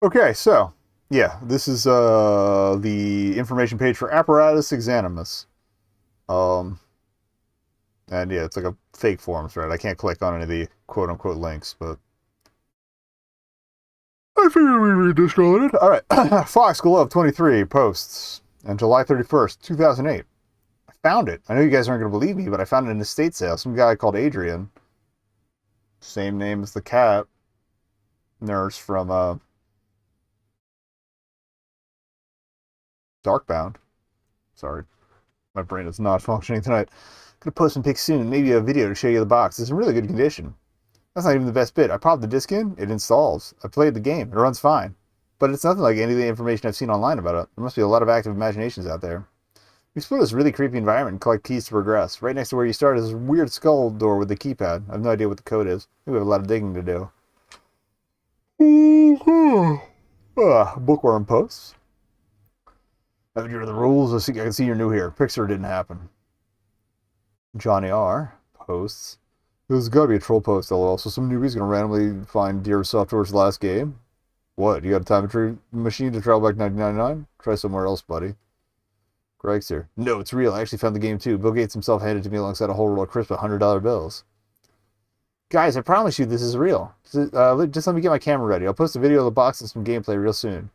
Okay, so yeah, this is the information page for Apparatus Exanimus. Um, and yeah, it's like a fake forum thread. I can't click on any of the quote unquote links, but I figured we read this related. All right, Fox Glove 23 posts on July 31st, 2008. I found it. I know you guys aren't going to believe me, but I found it in an estate sale. Some guy called Adrian, same name as the cat nurse from Darkbound. Sorry, my brain is not functioning tonight. Gonna post some pics soon, maybe a video to show you the box. It's in really good condition. That's not even the best bit. I popped the disc in, it installs. I played the game, it runs fine. But it's nothing like any of the information I've seen online about it. There must be a lot of active imaginations out there. We explore this really creepy environment and collect keys to progress. Right next to where you start is this weird skull door with the keypad. I have no idea what the code is. We have a lot of digging to do. Bookworm posts. Have you heard of the rules? I can see you're new here. Pixar didn't happen. Johnny R. posts. There's got to be a troll post, lol. So some newbie's gonna randomly find Dear Software's last game. What? You got a time machine to travel back 1999? Try somewhere else, buddy. Greg's here. No, it's real. I actually found the game too. Bill Gates himself handed it to me alongside a whole roll of crisp $100 bills. Guys, I promise you this is real. Just let me get my camera ready. I'll post a video of the box and some gameplay real soon.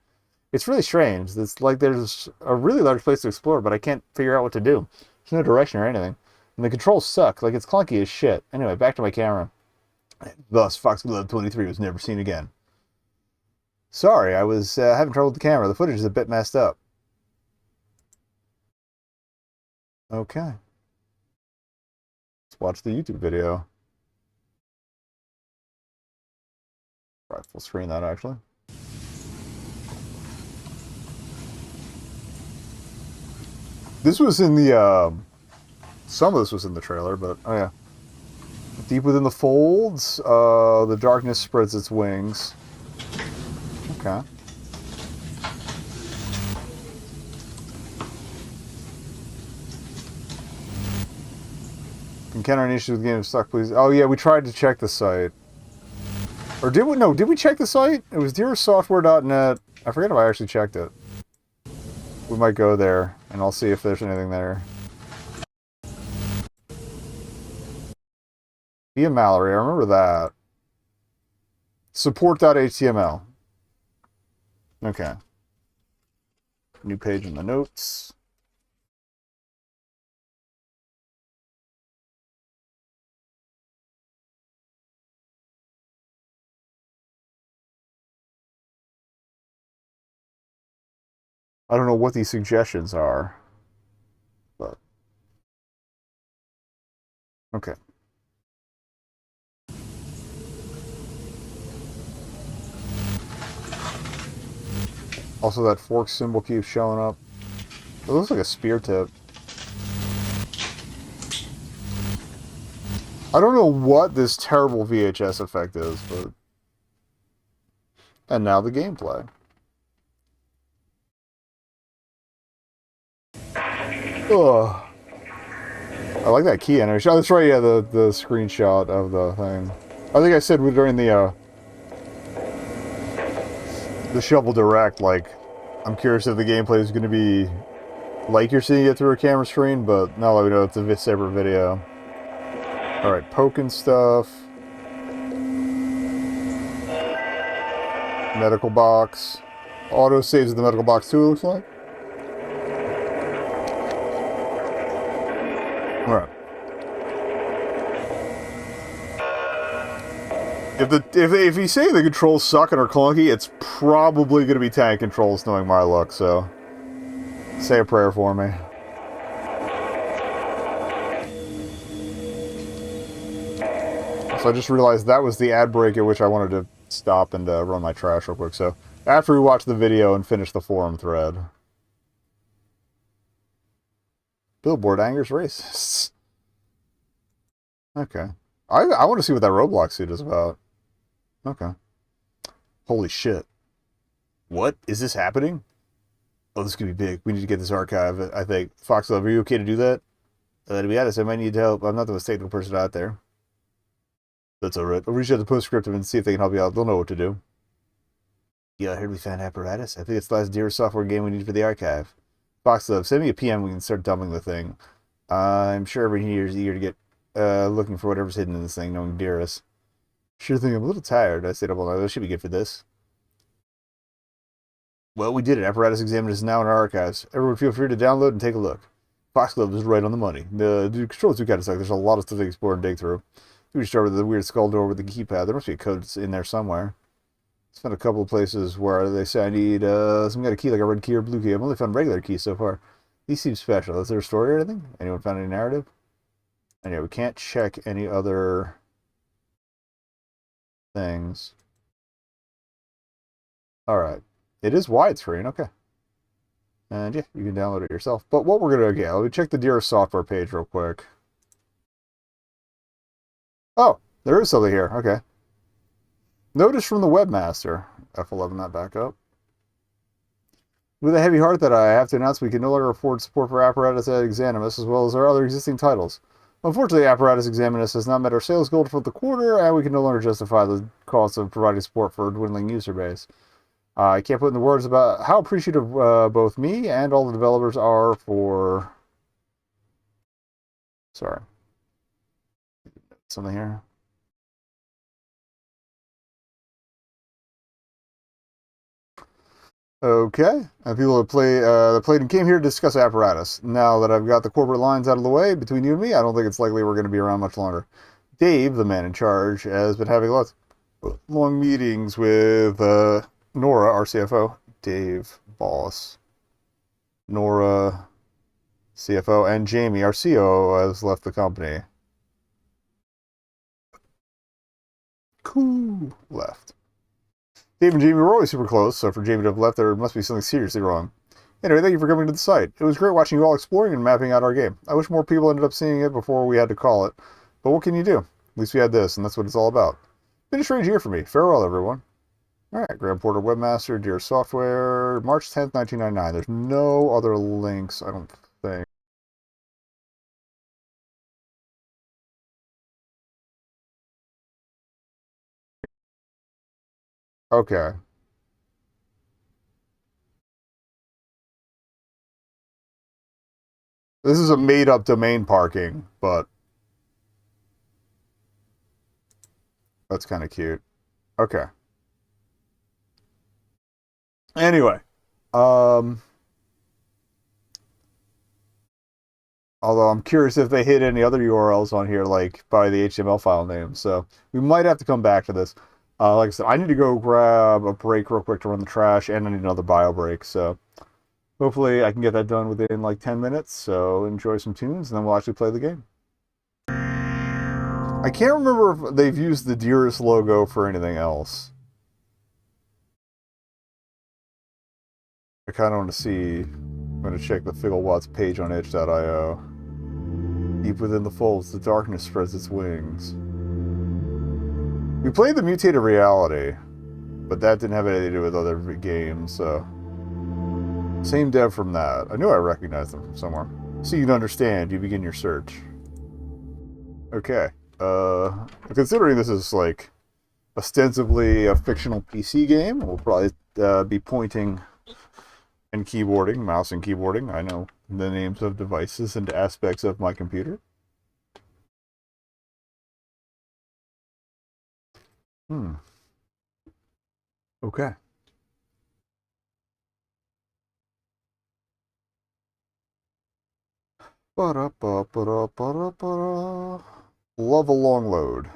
It's really strange. It's like there's a really large place to explore, but I can't figure out what to do. There's no direction or anything. And the controls suck. Like, it's clunky as shit. Anyway, back to my camera. Thus, Fox Glove 23 was never seen again. Sorry, I was having trouble with the camera. The footage is a bit messed up. Okay. Let's watch the YouTube video. Right, full screen that, actually. This was in the, some of this was in the trailer, but, oh yeah. Deep within the folds, the darkness spreads its wings. Okay. Encounter any issues with the game stuck, please. Oh yeah, we tried to check the site. Or did we? No, did we check the site? It was dearsoftware.net. I forget if I actually checked it. We might go there, and I'll see if there's anything there. Via Mallory, I remember that. Support.html. Okay. New page in the notes. I don't know what these suggestions are, but okay. Also, that fork symbol keeps showing up. It looks like a spear tip. I don't know what this terrible VHS effect is, but... And now the gameplay. Ugh. I like that key animation. Oh, that's right, yeah, the screenshot of the thing. I think I said during the Shovel Direct, like, I'm curious if the gameplay is going to be like you're seeing it through a camera screen, but now that we know it's a separate video. Alright, poking stuff. Medical box. Auto saves in the medical box too, it looks like. Alright. If you say the controls suck and are clunky, it's probably going to be tank controls, knowing my luck, so... Say a prayer for me. So I just realized that was the ad break at which I wanted to stop and run my trash real quick, so... After we watch the video and finish the forum thread. Billboard angers racists. Okay. I want to see what that Roblox suit is about. Okay. Holy shit. What? Is this happening? Oh, this could be big. We need to get this archive, I think. Foxlove, are you okay to do that? To be honest, I might need help. I'm not the most technical person out there. That's alright. I'll reach out to Postscriptum and see if they can help you out. They'll know what to do. Yeah, I heard we found Apparatus. I think it's the last Deer software game we need for the archive. Foxglove, send me a PM. We can start dumping the thing. I'm sure everyone here is eager to get looking for whatever's hidden in this thing, knowing Dearest. Sure thing, I'm a little tired. I stayed up all night. This should be good for this. Well, we did it. Apparatus Examinus is now in our archives. Everyone feel free to download and take a look. Foxglove is right on the money. The controls do kind of suck. There's a lot of stuff to explore and dig through. We start with the weird skull door with the keypad. There must be a code in there somewhere. I found a couple of places where they say I need some kind of key, like a red key or blue key. I've only found regular keys so far. These seem special. Is there a story or anything? Anyone found any narrative? Anyway, we can't check any other things. Alright. It is widescreen, okay. And yeah, you can download it yourself. But what we're going to get, let me check the Dearest software page real quick. Oh, there is something here, okay. Notice from the webmaster. F11 that back up. With a heavy heart that I have to announce we can no longer afford support for Apparatus at Exanimus as well as our other existing titles. Unfortunately, Apparatus Examinus has not met our sales goal for the quarter, and we can no longer justify the cost of providing support for a dwindling user base. I can't put into words about how appreciative both me and all the developers are for... Sorry. Something here. Okay, and people that played and came here to discuss Apparatus. Now that I've got the corporate lines out of the way between you and me, I don't think it's likely we're going to be around much longer. Dave, the man in charge, has been having lots of long meetings with Nora, our CFO. Dave, boss. Nora, CFO, and Jamie, our COO, has left the company. Cool. Left. Dave and Jamie were always super close, so for Jamie to have left, there must be something seriously wrong. Anyway, thank you for coming to the site. It was great watching you all exploring and mapping out our game. I wish more people ended up seeing it before we had to call it. But what can you do? At least we had this, and that's what it's all about. Been a strange year for me. Farewell, everyone. Alright, Graham Porter Webmaster, Dear Software, March 10th, 1999. There's no other links, I don't think. Okay. This is a made-up domain parking, but that's kind of cute. Okay. Anyway, although I'm curious if they hit any other URLs on here, like by the HTML file name. So we might have to come back to this. Like I said, I need to go grab a break real quick to run the trash, and I need another bio break. So hopefully I can get that done within like 10 minutes. So enjoy some tunes, and then we'll actually play the game. I can't remember if they've used the Dearest logo for anything else. I kind of want to see. I'm going to check the Figglewatts page on itch.io. Deep within the folds, the darkness spreads its wings. We played the Mutated Reality, but that didn't have anything to do with other games, so... Same dev from that. I knew I recognized them from somewhere. So you'd understand, you begin your search. Okay. Considering this is, like, ostensibly a fictional PC game, we'll probably be pointing and keyboarding, mouse and keyboarding. I know the names of devices and aspects of my computer. Okay. Love a long load.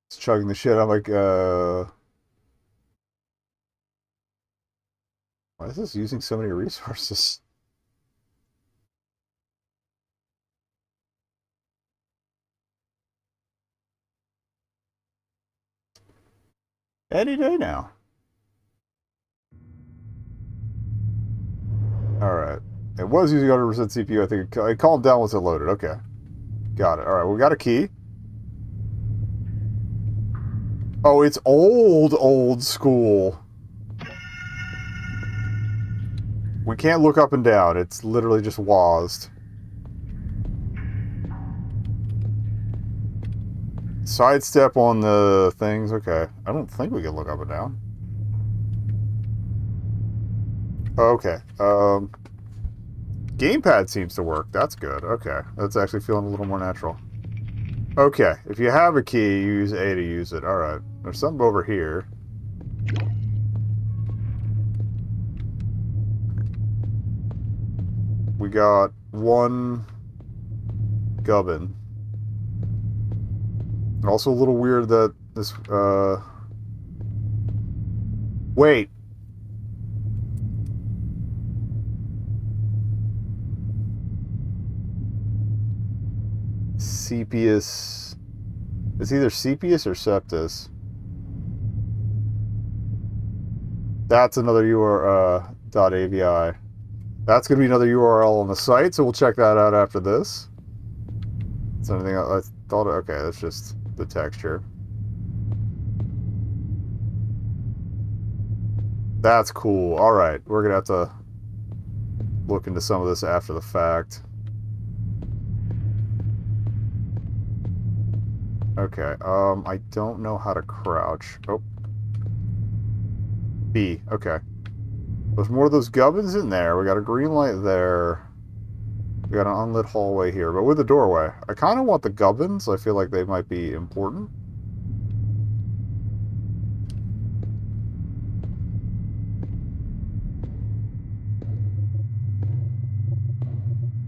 It's chugging the shit. I'm like, why is this using so many resources? Any day now. Alright. It was using 100% CPU. I think it calmed down once it loaded. Okay. Got it. Alright, we got a key. Oh, it's old school. We can't look up and down. It's literally just WASD. Sidestep on the things. Okay. I don't think we can look up and down. Okay. Gamepad seems to work. That's good. Okay. That's actually feeling a little more natural. Okay. If you have a key, you use A to use it. Alright. There's something over here. We got one gubbin. Also a little weird that this, wait. Sepius. It's either Sepius or Septus. That's another .avi. That's going to be another URL on the site, so we'll check that out after this. Is there anything else? I thought, okay, that's just the texture. That's cool. Alright, we're going to have to look into some of this after the fact. Okay, I don't know how to crouch. Oh. B, okay. There's more of those gubbins in there. We got a green light there. We got an unlit hallway here, but with a doorway. I kind of want the gubbins. I feel like they might be important.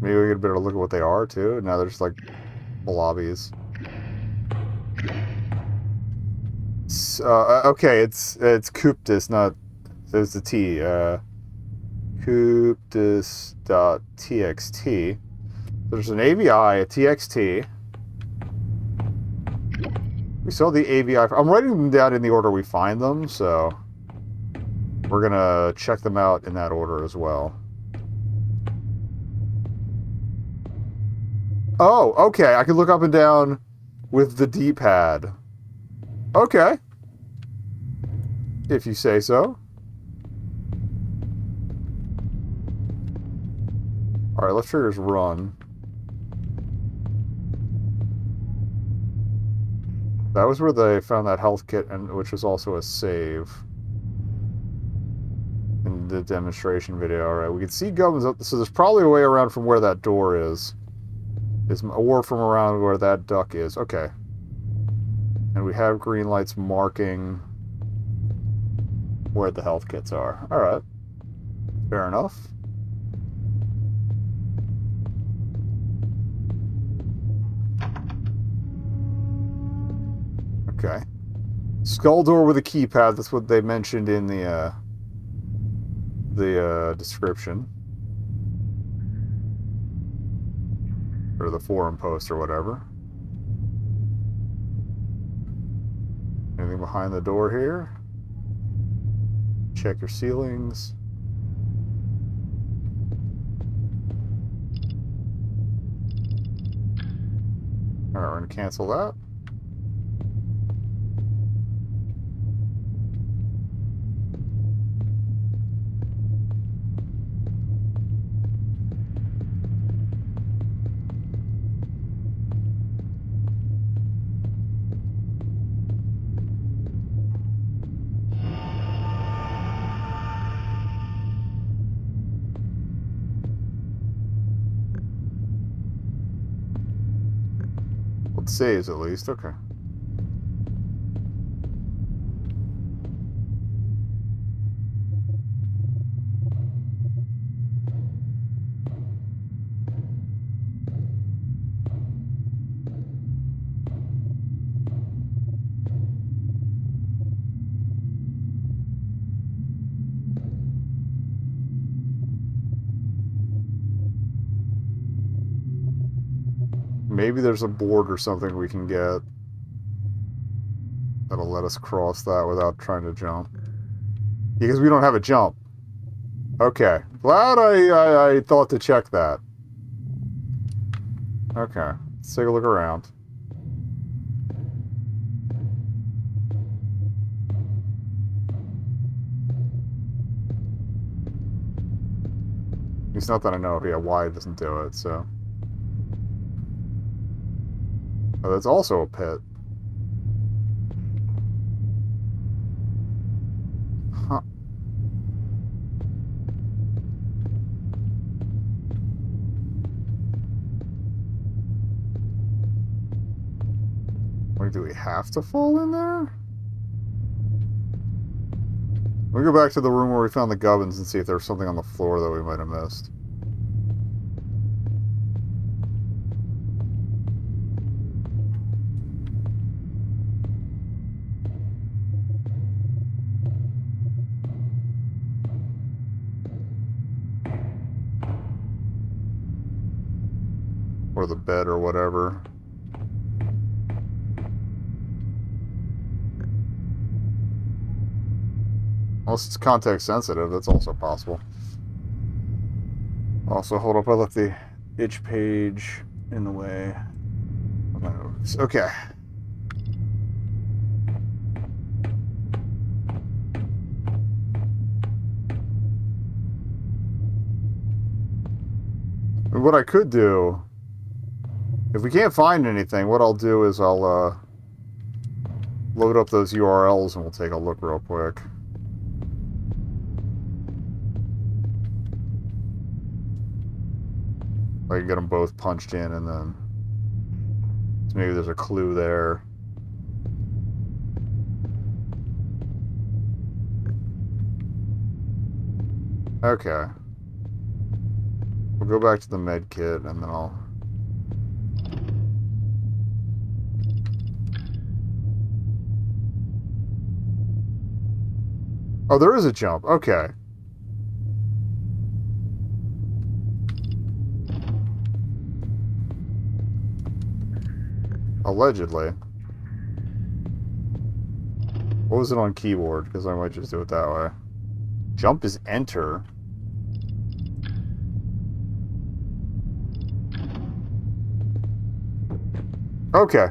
Maybe we get a better look at what they are, too. Now they're just like blobbies. Okay, it's Cuptus, not... There's the T. Cuptus.txt. There's an AVI, a TXT. We saw the AVI. I'm writing them down in the order we find them, so we're going to check them out in that order as well. Oh, okay. I can look up and down with the D-pad. Okay. If you say so. Alright, let's trigger run. That was where they found that health kit, and which was also a save. In the demonstration video. Alright, we can see gubbins up, so there's probably a way around from where that door is. Or from around where that duck is. Okay. And we have green lights marking where the health kits are. Alright. Fair enough. Okay. Skull door with a keypad. That's what they mentioned in the description. Or the forum post or whatever. Anything behind the door here? Check your ceilings. Alright, we're going to cancel that. Saves at least, okay. Maybe there's a board or something we can get that'll let us cross that without trying to jump. Because we don't have a jump. Okay. Glad I thought to check that. Okay. Let's take a look around. It's not that I know, yeah, Y doesn't do it, so... Oh, that's also a pit. Huh. Wait, do we have to fall in there? We go back to the room where we found the gubbins and see if there's something on the floor that we might have missed. Or the bed or whatever. Unless it's context sensitive, that's also possible. Also, hold up, I left the itch page in the way. Okay. What I could do, if we can't find anything, what I'll do is I'll load up those URLs and we'll take a look real quick. I can get them both punched in and then maybe there's a clue there. Okay. We'll go back to the med kit and then I'll... Oh, there is a jump. Okay. Allegedly. What was it on keyboard? Because I might just do it that way. Jump is enter. Okay.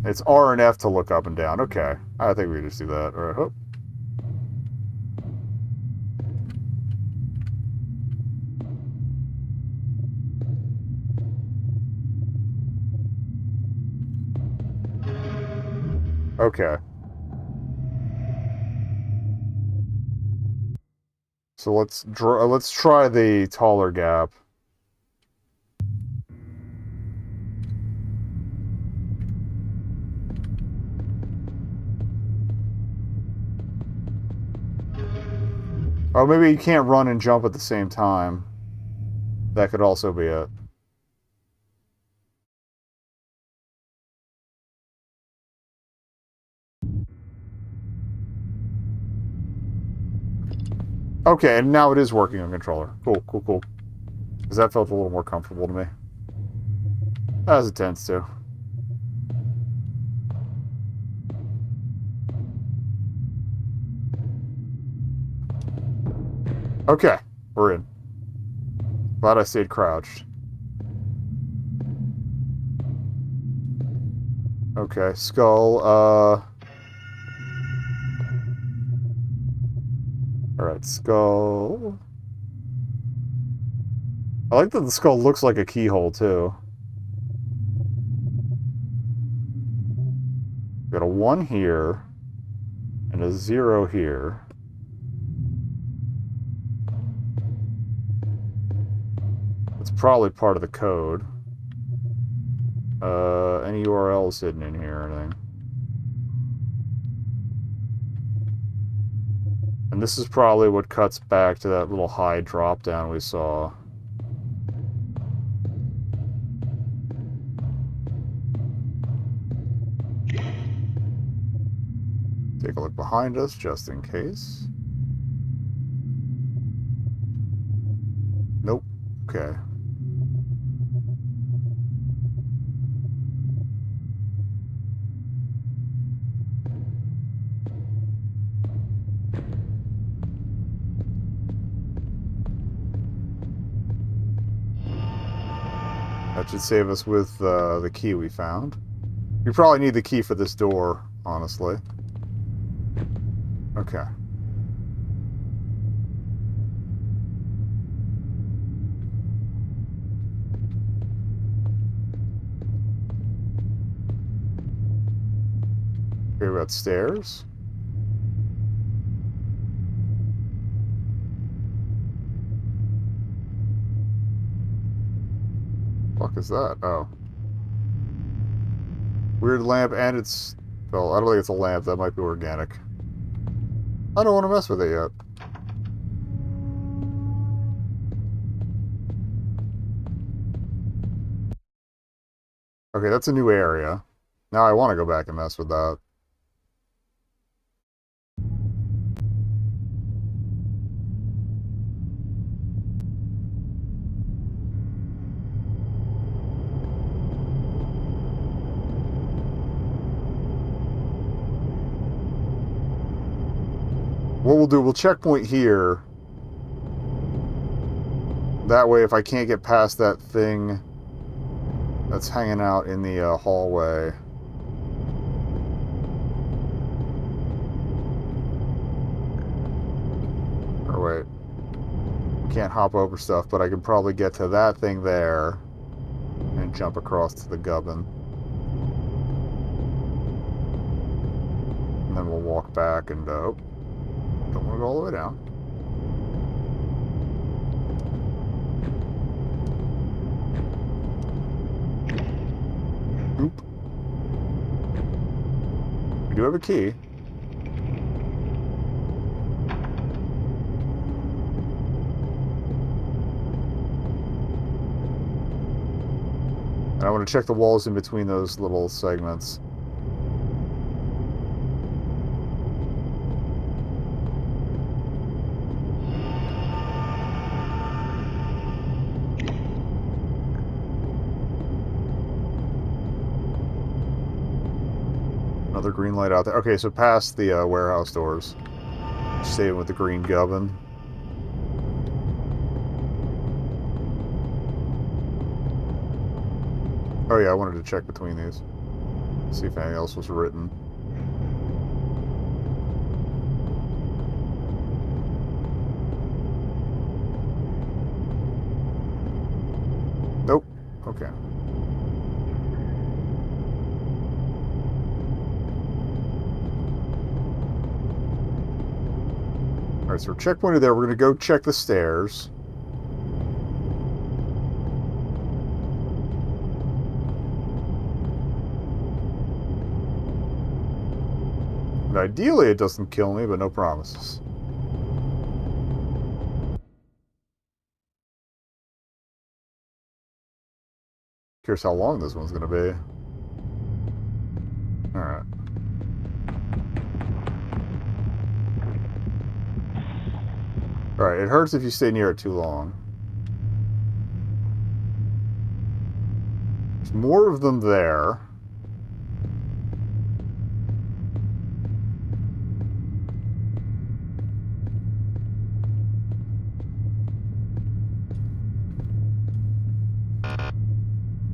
It's R and F to look up and down. Okay. I think we can just do that. All right. Oh. Okay. So let's try the taller gap. Oh, maybe you can't run and jump at the same time. That could also be it. Okay, and now it is working on controller. Cool, cool, cool. Because that felt a little more comfortable to me. As it tends to. Okay, we're in. Glad I stayed crouched. Okay, skull, Alright, skull. I like that the skull looks like a keyhole, too. Got a 1 here, and a 0 here. It's probably part of the code. Any URLs hidden in here or anything? And this is probably what cuts back to that little high drop down we saw. Take a look behind us, just in case. Nope. Okay. That should save us with the key we found. We probably need the key for this door, honestly. Okay. Okay, we got stairs. Fuck is that? Oh. Weird lamp, and it's... Well, I don't think it's a lamp. That might be organic. I don't want to mess with it yet. Okay, that's a new area. Now I want to go back and mess with that. What we'll do, we'll checkpoint here. That way, if I can't get past that thing that's hanging out in the hallway... Or wait. Can't hop over stuff, but I can probably get to that thing there and jump across to the gubbin. And then we'll walk back and, oh, don't want to go all the way down. Oop. We do have a key. And I want to check the walls in between those little segments. Another green light out there. Okay, so past the warehouse doors. Staying with the green gubbin. Oh yeah, I wanted to check between these. See if anything else was written. Nope. Okay. Alright, so we're checkpointed there. We're going to go check the stairs. And ideally it doesn't kill me, but no promises. Curious how long this one's going to be. Alright. Alright, it hurts if you stay near it too long. There's more of them there.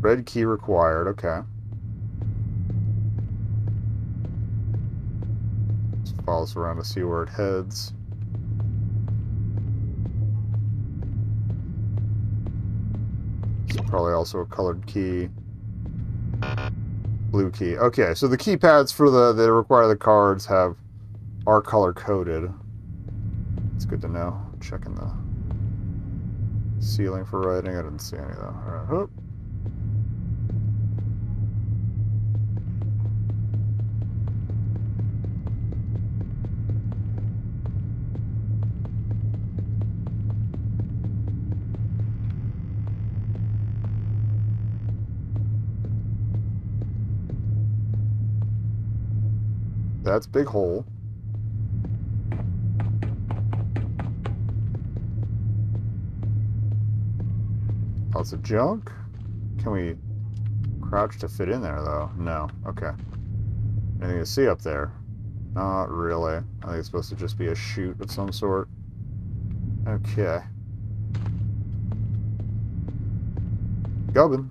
Red key required, okay. Just follow us around to see where it heads. It's probably also a colored key. Blue key. Okay, so the keypads for that require the cards are color coded. It's good to know. Checking the ceiling for writing. I didn't see any though. Alright, hoop. That's big hole. Lots of junk. Can we crouch to fit in there, though? No. Okay. Anything to see up there? Not really. I think it's supposed to just be a chute of some sort. Okay. Gubbin.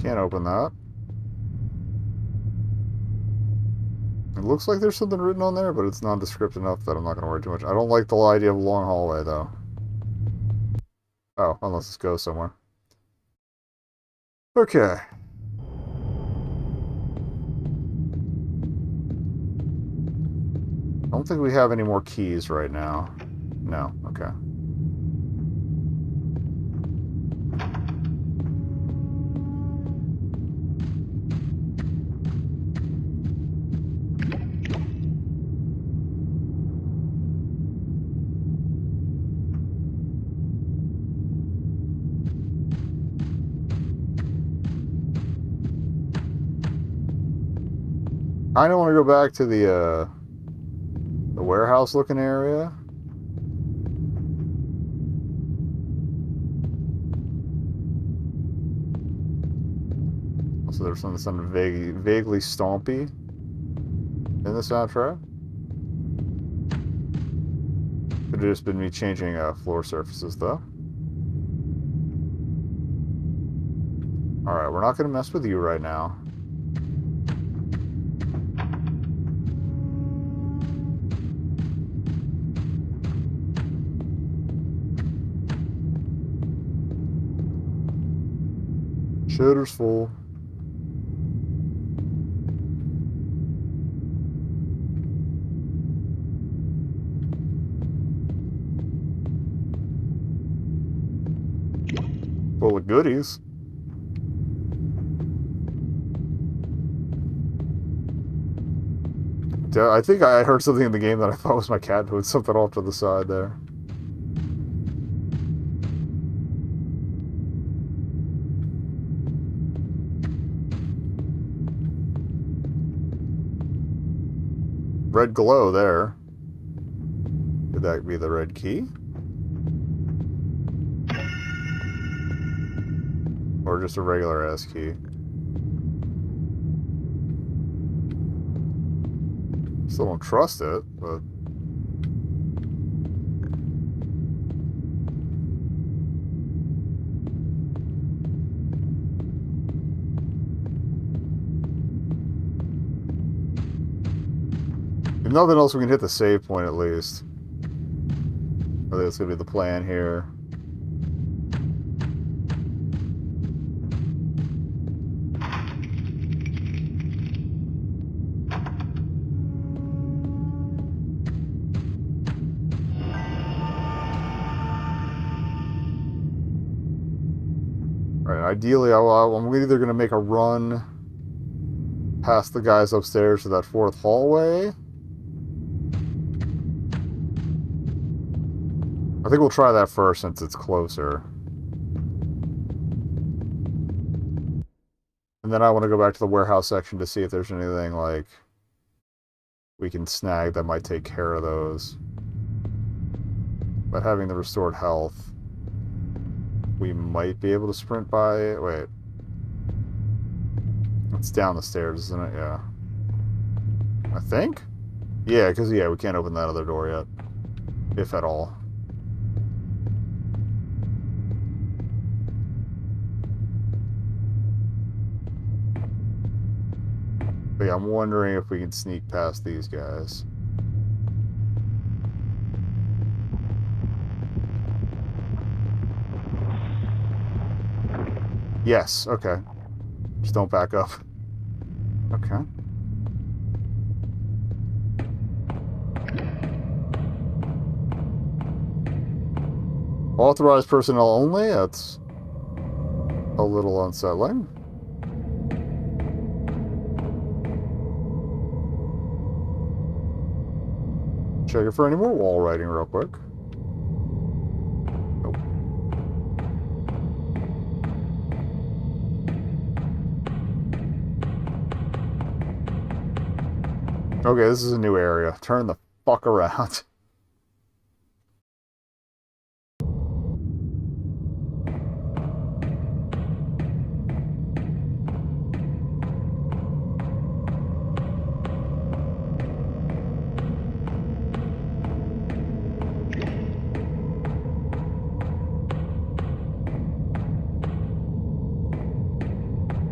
Can't open that. It looks like there's something written on there, but it's nondescript enough that I'm not going to worry too much. I don't like the idea of a long hallway, though. Oh, unless this goes somewhere. Okay. I don't think we have any more keys right now. No, okay. I don't want to go back to the warehouse-looking area. So there's something vaguely stompy in the soundtrack. Could have just been me changing floor surfaces, though. Alright, we're not going to mess with you right now. Shitter's full. Full of goodies. I think I heard something in the game that I thought was my cat doing something off to the side there. Red glow there. Could that be the red key? Or just a regular ass key? Still don't trust it, but... if nothing else, we can hit the save point at least. I think that's going to be the plan here. Ideally, I'm either going to make a run past the guys upstairs to that fourth hallway. I think we'll try that first since it's closer. And then I want to go back to the warehouse section to see if there's anything, like, we can snag that might take care of those. But having the restored health... we might be able to sprint by it. Wait. It's down the stairs, isn't it? Yeah. I think? Yeah, because, yeah, we can't open that other door yet. If at all. But yeah, I'm wondering if we can sneak past these guys. Yes, okay. Just don't back up. Okay. Authorized personnel only? That's a little unsettling. Checking for any more wall writing real quick. Nope. Okay, this is a new area. Turn the fuck around.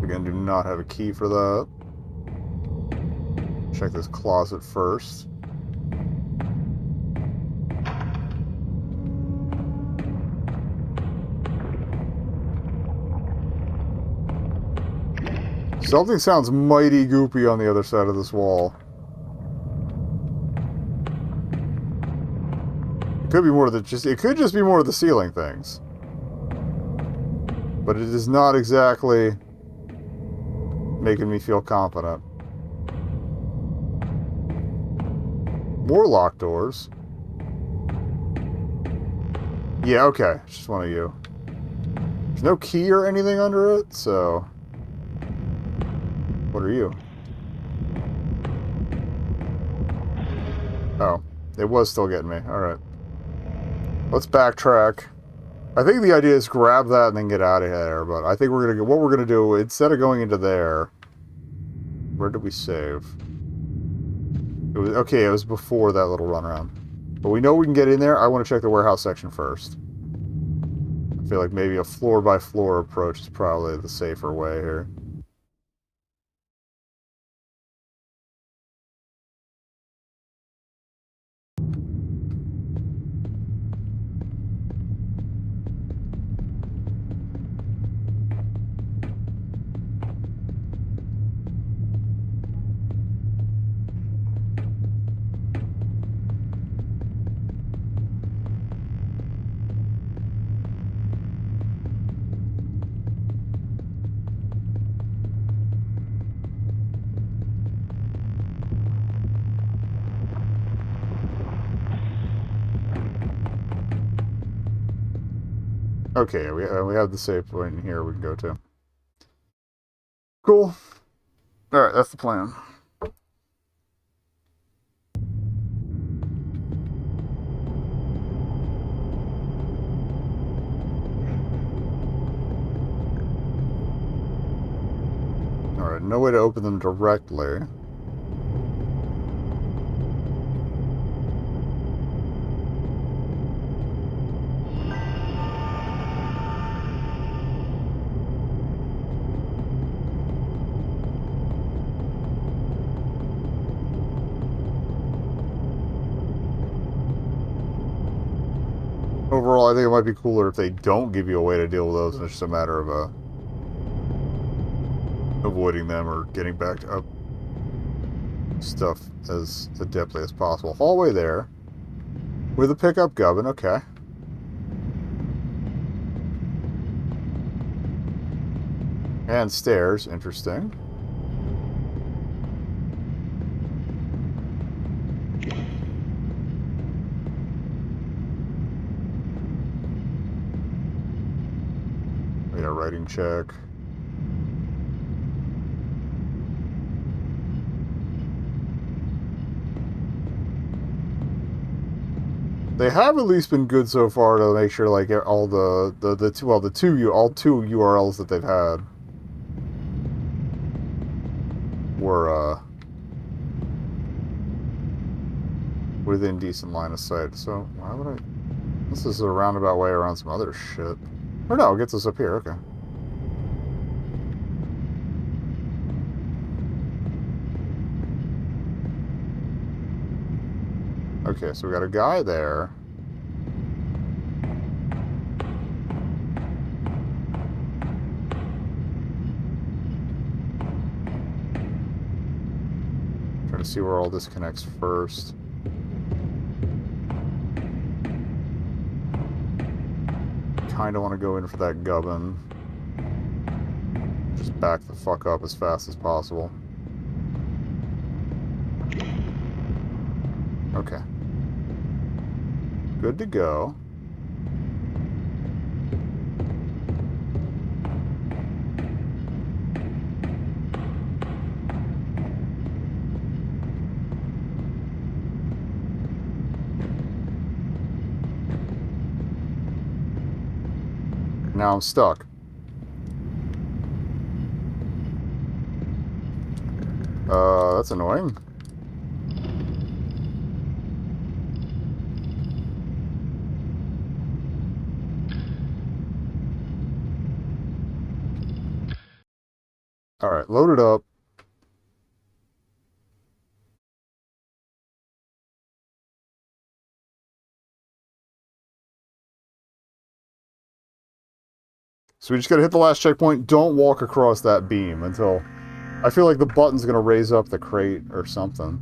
Again, do not have a key for that. Check this closet first. Something sounds mighty goopy on the other side of this wall. It could be more of the it could just be more of the ceiling things. But it is not exactly making me feel confident. More locked doors. Yeah, okay. It's just one of you. There's no key or anything under it, so... What are you? Oh. It was still getting me. Alright. Let's backtrack. I think the idea is grab that and then get out of here, but I think we're gonna what we're gonna do, instead of going into there... Where did we save? It was okay, it was before that little runaround. But we know we can get in there. I want to check the warehouse section first. I feel like maybe a floor-by-floor approach is probably the safer way here. Okay, we have the save point in here we can go to. Cool. Alright, that's the plan. Alright, no way to open them directly. Overall, I think it might be cooler if they don't give you a way to deal with those, and it's just a matter of avoiding them or getting back up stuff as adeptly as possible. Hallway there. With a pickup gubbin, okay. And stairs, interesting. Yeah, writing check. They have at least been good so far to make sure, like, all the two URLs that they've had were within decent line of sight. So why would I? This is a roundabout way around some other shit. Or no, it gets us up here. Okay. Okay, so we got a guy there. Trying to see where all this connects first. Kind of want to go in for that gubbin. Just back the fuck up as fast as possible. Okay. Good to go. Now I'm stuck. That's annoying. Alright, load it up. So we just gotta hit the last checkpoint. Don't walk across that beam until... I feel like the button's gonna raise up the crate or something.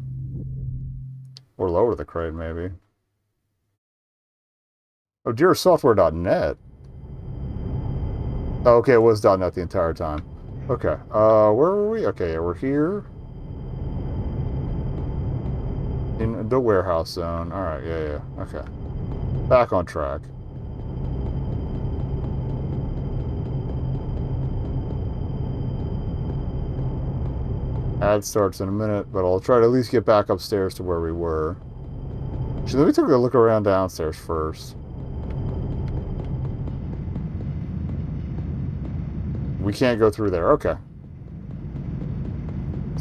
Or lower the crate, maybe. Oh, dearsoftware.net. Oh, okay, it was .net the entire time. Okay, where were we? Okay, yeah, we're here. In the warehouse zone. Alright, yeah. Okay. Back on track. Ad starts in a minute, but I'll try to at least get back upstairs to where we were. Actually, let me take a look around downstairs first. We can't go through there. Okay.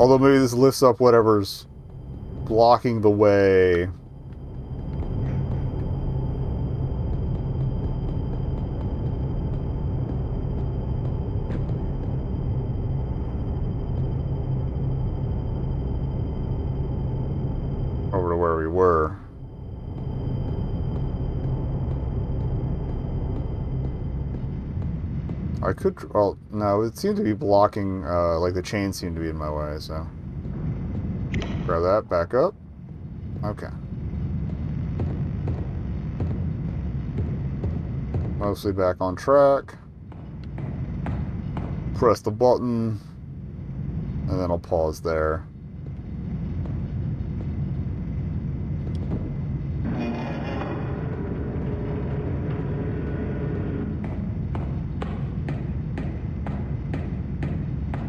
Although maybe this lifts up whatever's blocking the way. Over to where we were. I could... Well, no, it seemed to be blocking, like the chain seemed to be in my way, so... Grab that, back up. Okay. Mostly back on track. Press the button. And then I'll pause there.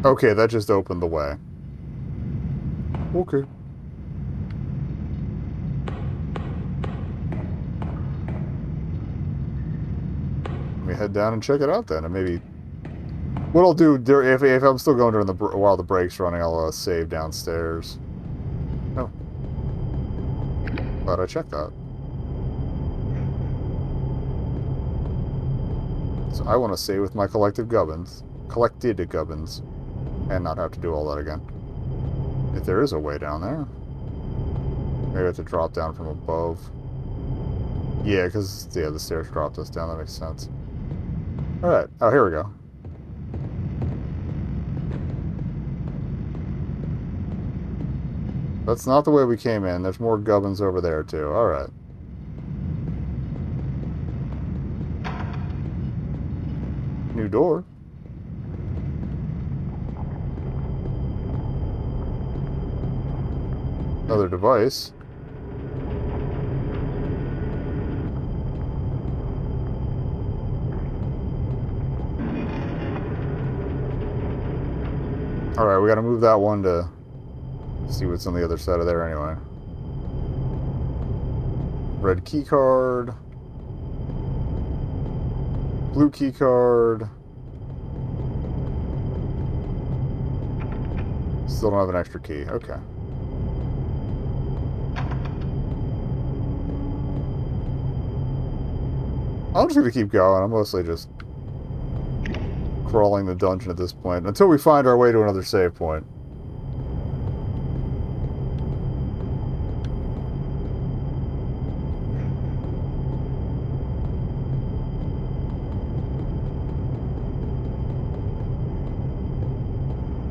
Okay, that just opened the way. Okay. Let me head down and check it out then, and maybe... What I'll do, if I'm still going during while the break's running, I'll save downstairs. Oh. Glad I checked that. So I want to save with my collected gubbins. And not have to do all that again. If there is a way down there. Maybe I have to drop down from above. Yeah, because the stairs dropped us down. That makes sense. Alright. Oh, here we go. That's not the way we came in. There's more gubbins over there, too. Alright. New door. Another device. Alright, we gotta move that one to see what's on the other side of there anyway. Red key card. Blue key card. Still don't have an extra key. Okay. I'm just gonna keep going. I'm mostly just crawling the dungeon at this point until we find our way to another save point.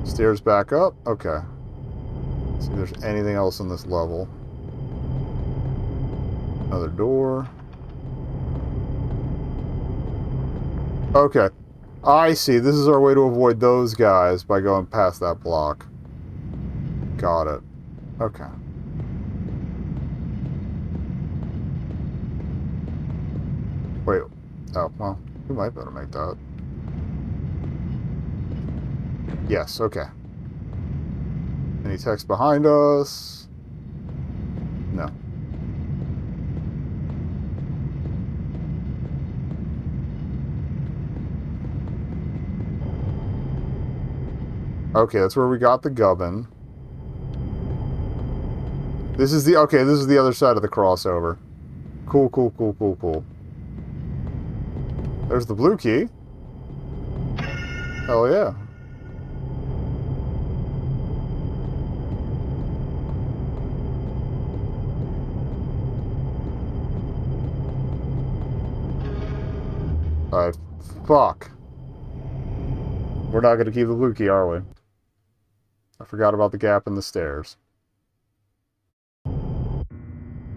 Stairs back up. Okay. See if there's anything else in this level. Another door. Okay. I see. This is our way to avoid those guys by going past that block. Got it. Okay. Wait. Oh, well, we might better make that. Yes, okay. Any text behind us? No. Okay, that's where we got the gubbin. This is the... Okay, this is the other side of the crossover. Cool. There's the blue key. Hell yeah. Alright, fuck. We're not going to keep the blue key, are we? I forgot about the gap in the stairs.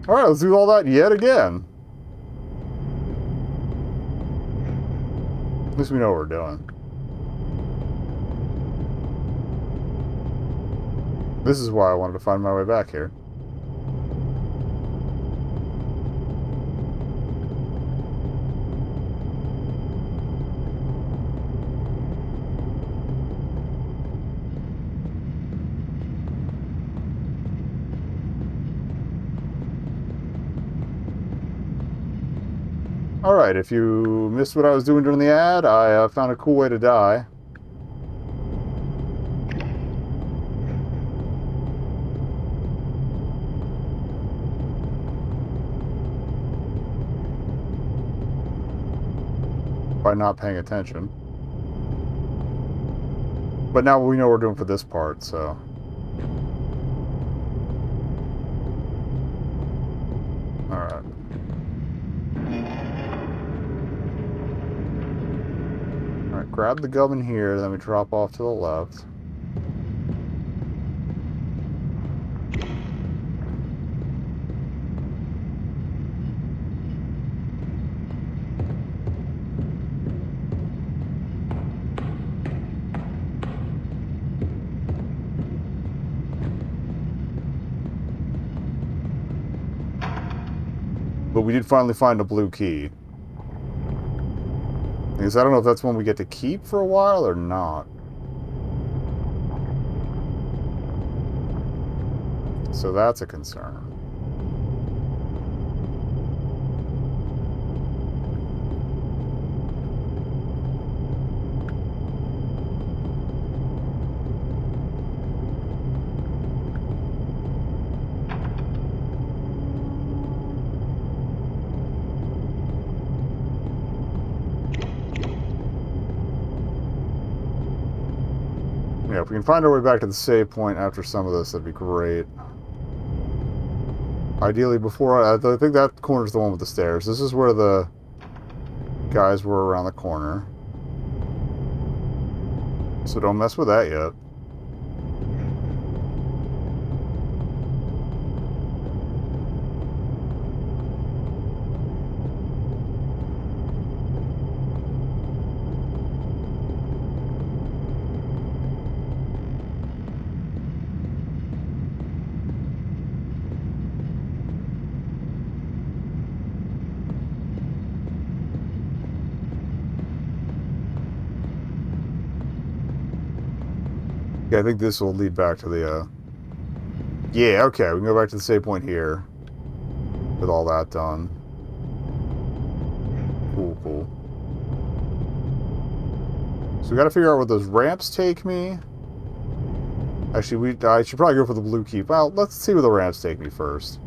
Alright, let's do all that yet again. At least we know what we're doing. This is why I wanted to find my way back here. Alright, if you missed what I was doing during the ad, I found a cool way to die. By not paying attention. But now we know what we're doing for this part, so... Alright. Alright, grab the gubbin here, then we drop off to the left. But we did finally find a blue key. Because I don't know if that's one we get to keep for a while or not. So that's a concern. Yeah, if we can find our way back to the save point after some of this, that'd be great. Ideally before... I think that corner's the one with the stairs. This is where the guys were around the corner. So don't mess with that yet. Yeah, I think this will lead back to the, Yeah, okay, we can go back to the save point here. With all that done. Cool, cool. So we gotta figure out where those ramps take me. Actually, I should probably go for the blue key. Well, let's see where the ramps take me first.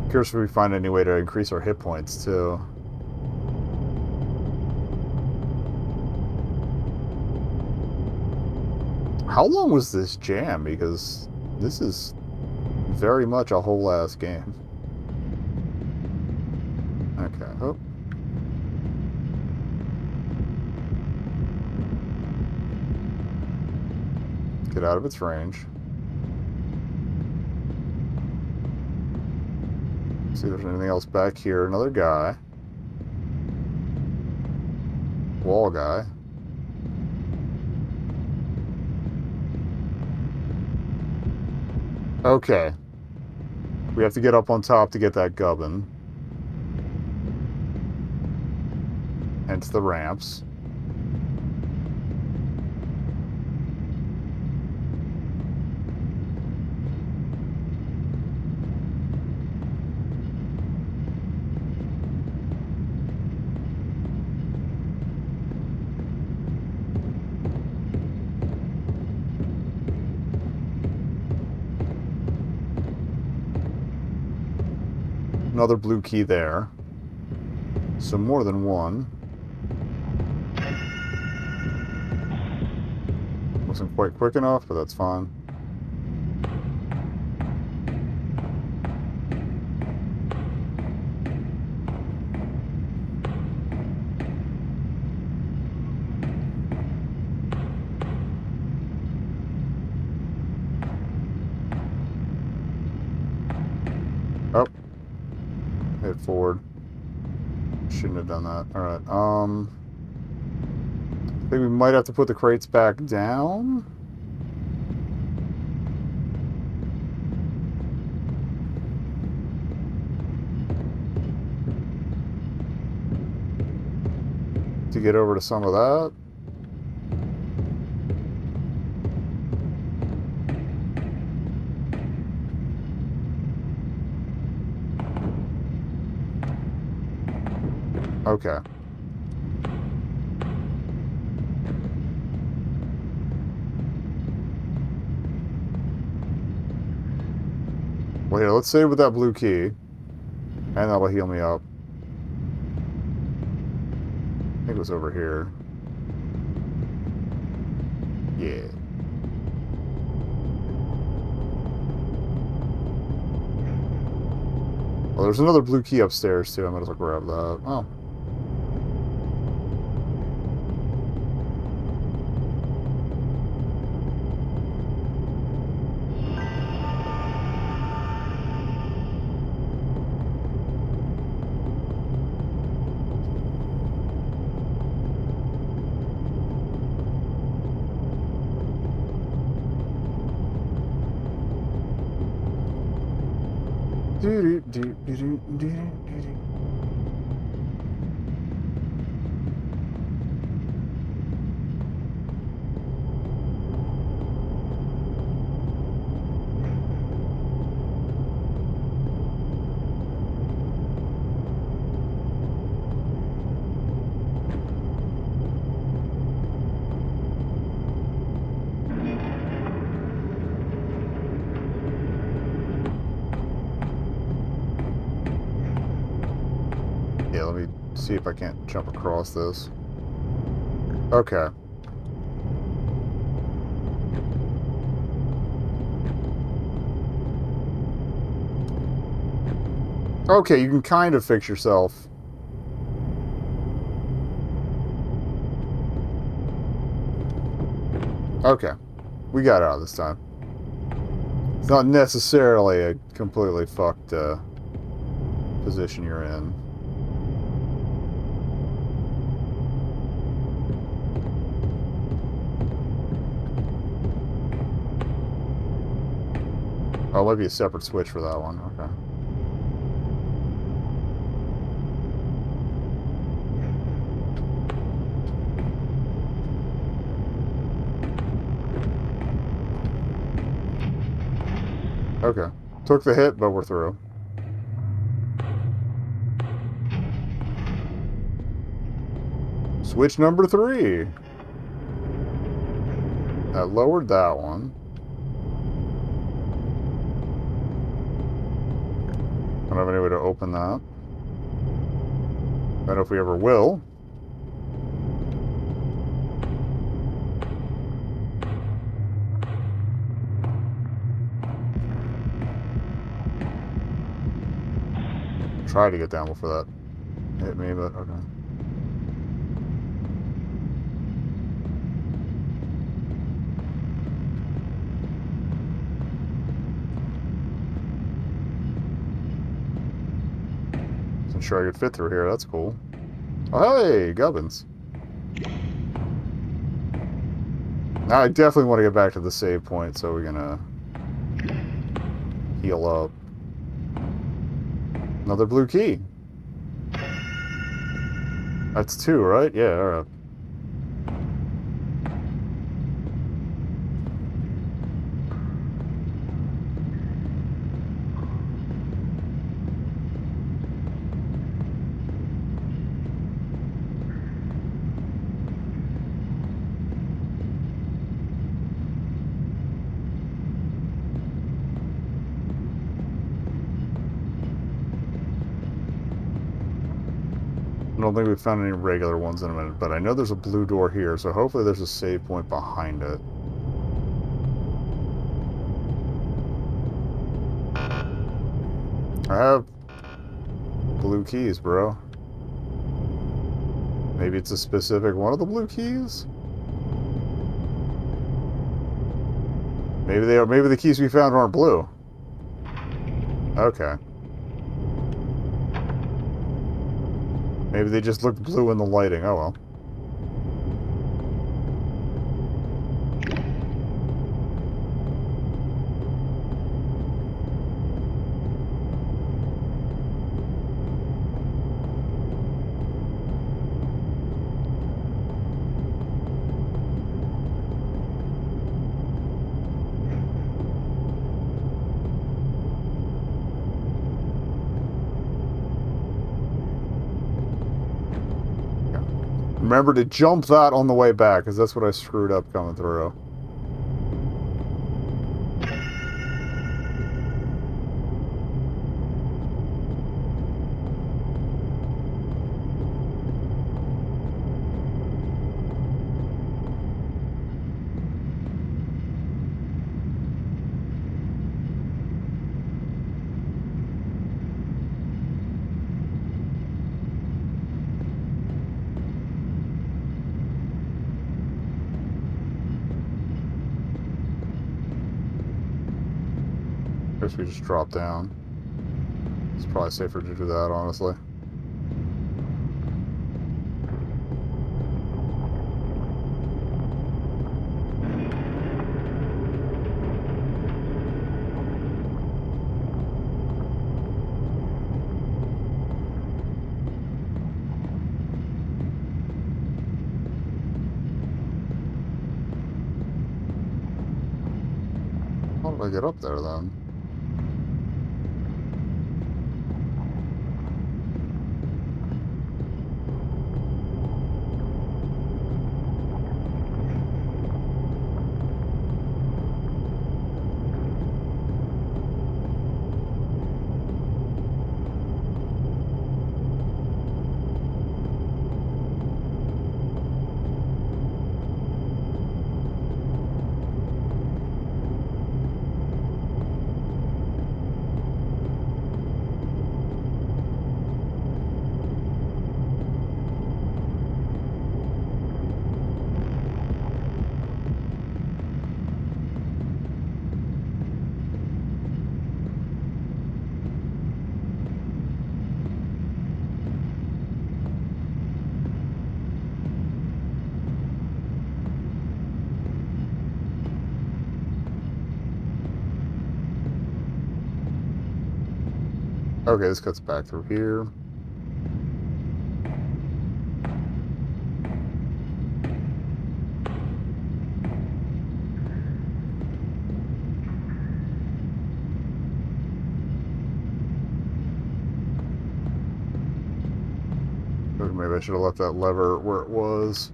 Curious if we find any way to increase our hit points, too. How long was this jam? Because this is very much a whole ass game. Okay. Oh. Get out of its range. See if there's anything else back here. Another guy. Wall guy. Okay. We have to get up on top to get that gubbin. Hence the ramps. Another blue key there. So more than one. Wasn't quite quick enough, but that's fine. forward. Shouldn't have done that. Alright, I think we might have to put the crates back down. To get over to some of that. Okay. Well, here, let's save with that blue key. And that'll heal me up. I think it was over here. Yeah. Well, there's another blue key upstairs, too. I might as well grab that. Oh. Yeah, let me see if I can't jump across this. Okay. Okay, you can kind of fix yourself. Okay. We got out this time. It's not necessarily a completely fucked position you're in. Oh, might be a separate switch for that one. Okay. Okay. Took the hit, but we're through. Switch number 3. That lowered that one. I don't have any way to open that. I don't know if we ever will. Try to get down before that hit me, but okay. Wasn't sure I could fit through here. That's cool. Oh, hey, gubbins. Now I definitely want to get back to the save point, so we're gonna heal up. Another blue key. That's 2, right? Yeah, alright. I don't think we've found any regular ones in a minute, but I know there's a blue door here, so hopefully there's a save point behind it. I have blue keys, bro. Maybe it's a specific one of the blue keys? Maybe they are. Maybe the keys we found aren't blue. Okay. Maybe they just looked blue in the lighting. Oh well. Remember to jump that on the way back, because that's what I screwed up coming through. I guess we just drop down. It's probably safer to do that, honestly. How did I get up there, then? Okay, this cuts back through here. Maybe I should have left that lever where it was.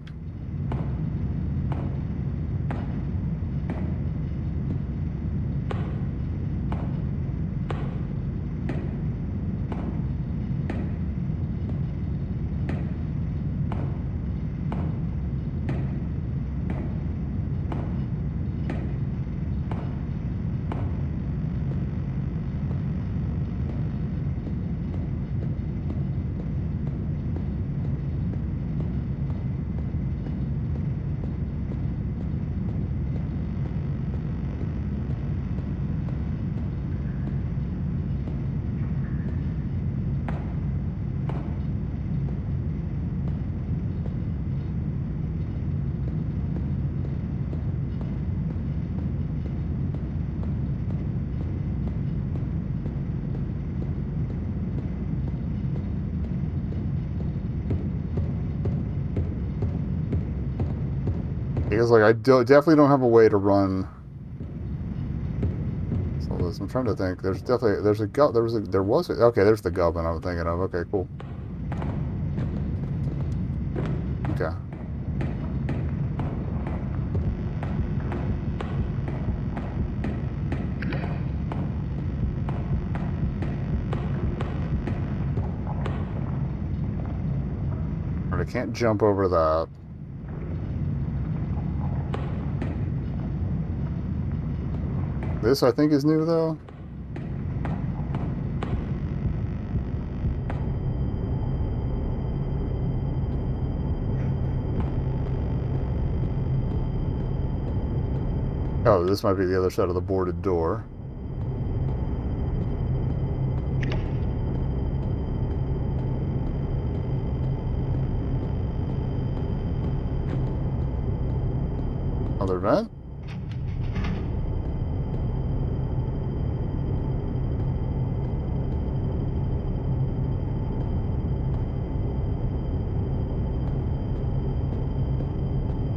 Because, like, I definitely don't have a way to run. So this, I'm trying to think. There's definitely there's okay. There's the gubbin I'm thinking of. Okay, cool. Okay. Alright, I can't jump over that. This, I think, is new, though. Oh, this might be the other side of the boarded door. vent.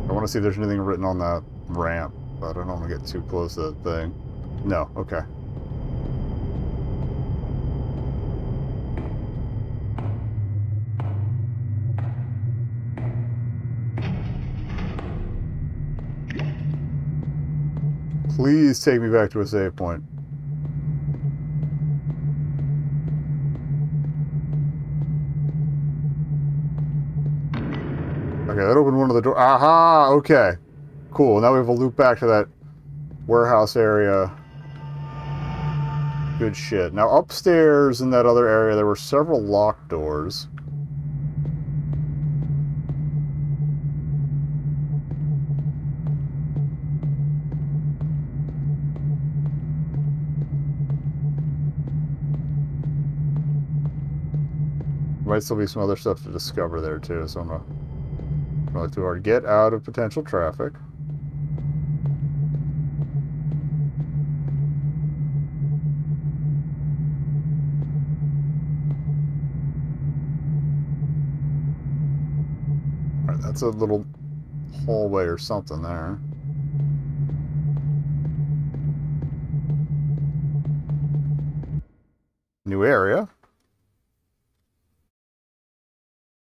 I want to see if there's anything written on that ramp, but I don't want to get too close to that thing. No, okay. Please take me back to a save point. Okay, that opened one of the doors. Aha! Okay. Cool. Now we have a loop back to that warehouse area. Good shit. Now upstairs in that other area there were several locked doors. Might still be some other stuff to discover there too, so I'm not really too hard. Get out of potential traffic. Alright, that's a little hallway or something there. New area.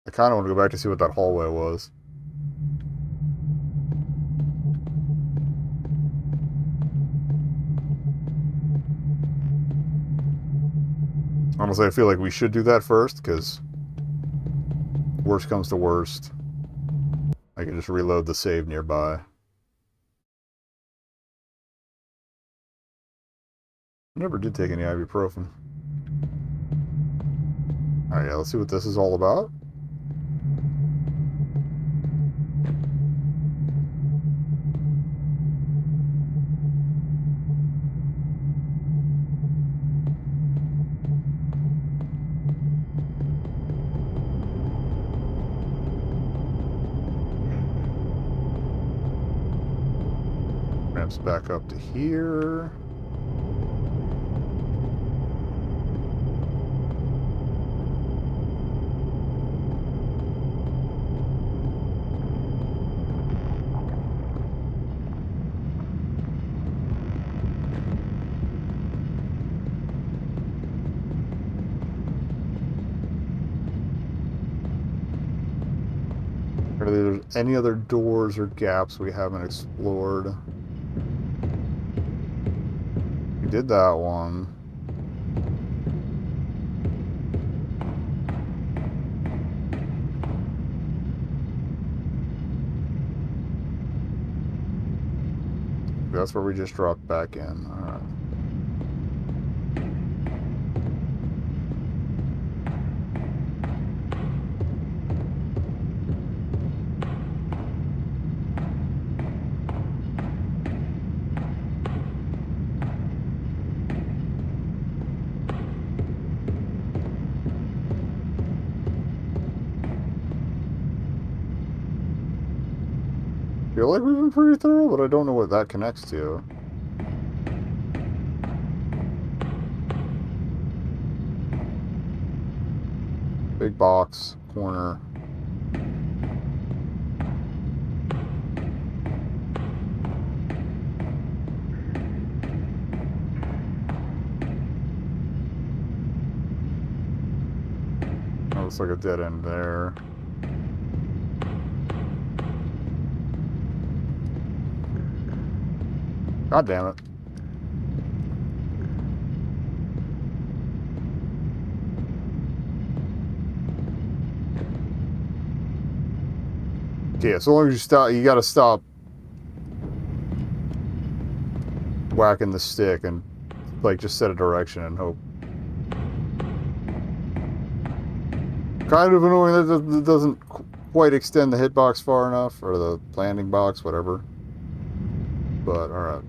I kind of want to go back to see what that hallway was. Honestly, I feel like we should do that first, because worst comes to worst, I can just reload the save nearby. I never did take any ibuprofen. Alright, yeah, let's see what this is all about. Ramps back up to here. Are there any other doors or gaps we haven't explored? We did that one. That's where we just dropped back in. Alright. I feel like we've been pretty thorough, but I don't know what that connects to. Big box, corner. Oh, looks like a dead end there. God damn it. Okay, so long as you stop, you gotta stop whacking the stick and, like, just set a direction and hope. Kind of annoying that it doesn't quite extend the hitbox far enough, or the landing box, whatever. But, alright.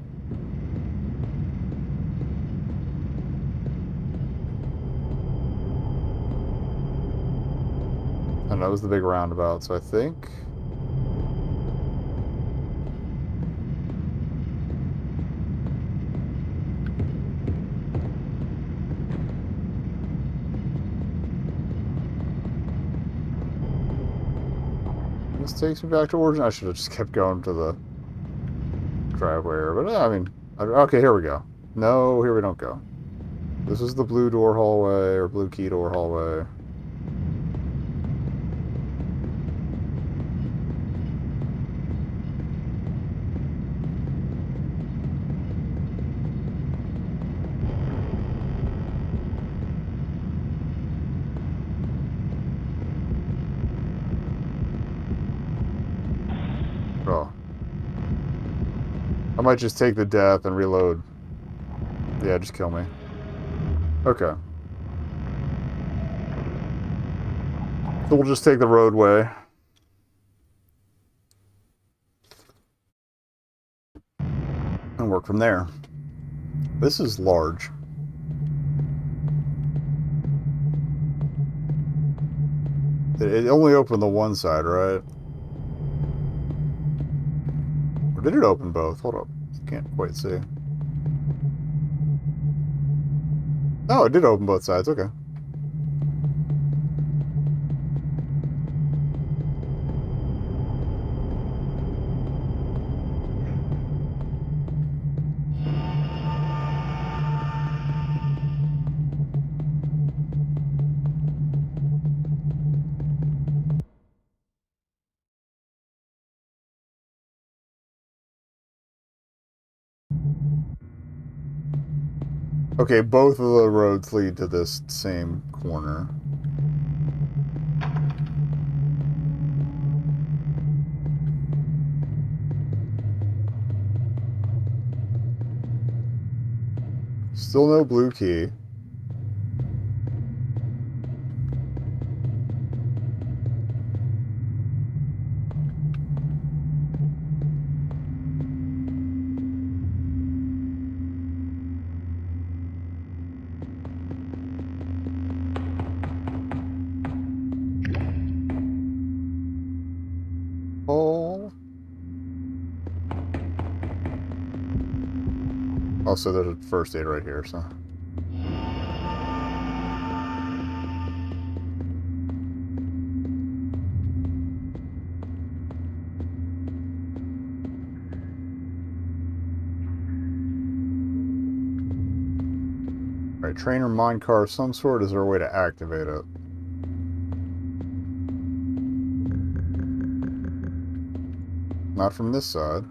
And that was the big roundabout, so I think This takes me back to origin. I should have just kept going to the driveway here, but I mean, okay, here we go. No, here we don't go. This is the blue door hallway, or blue key door hallway. Oh. I might just take the death and reload. Yeah, just kill me. Okay. So we'll just take the roadway. And work from there. This is large. It only opened the one side, right? Or did it open both? Hold up. Can't quite see. Oh, it did open both sides. Okay. Okay, both of the roads lead to this same corner. Still no blue key. Oh. Also, there's a first aid right here, so. Alright, trainer minecart of some sort. Is there a way to activate it? Not from this side.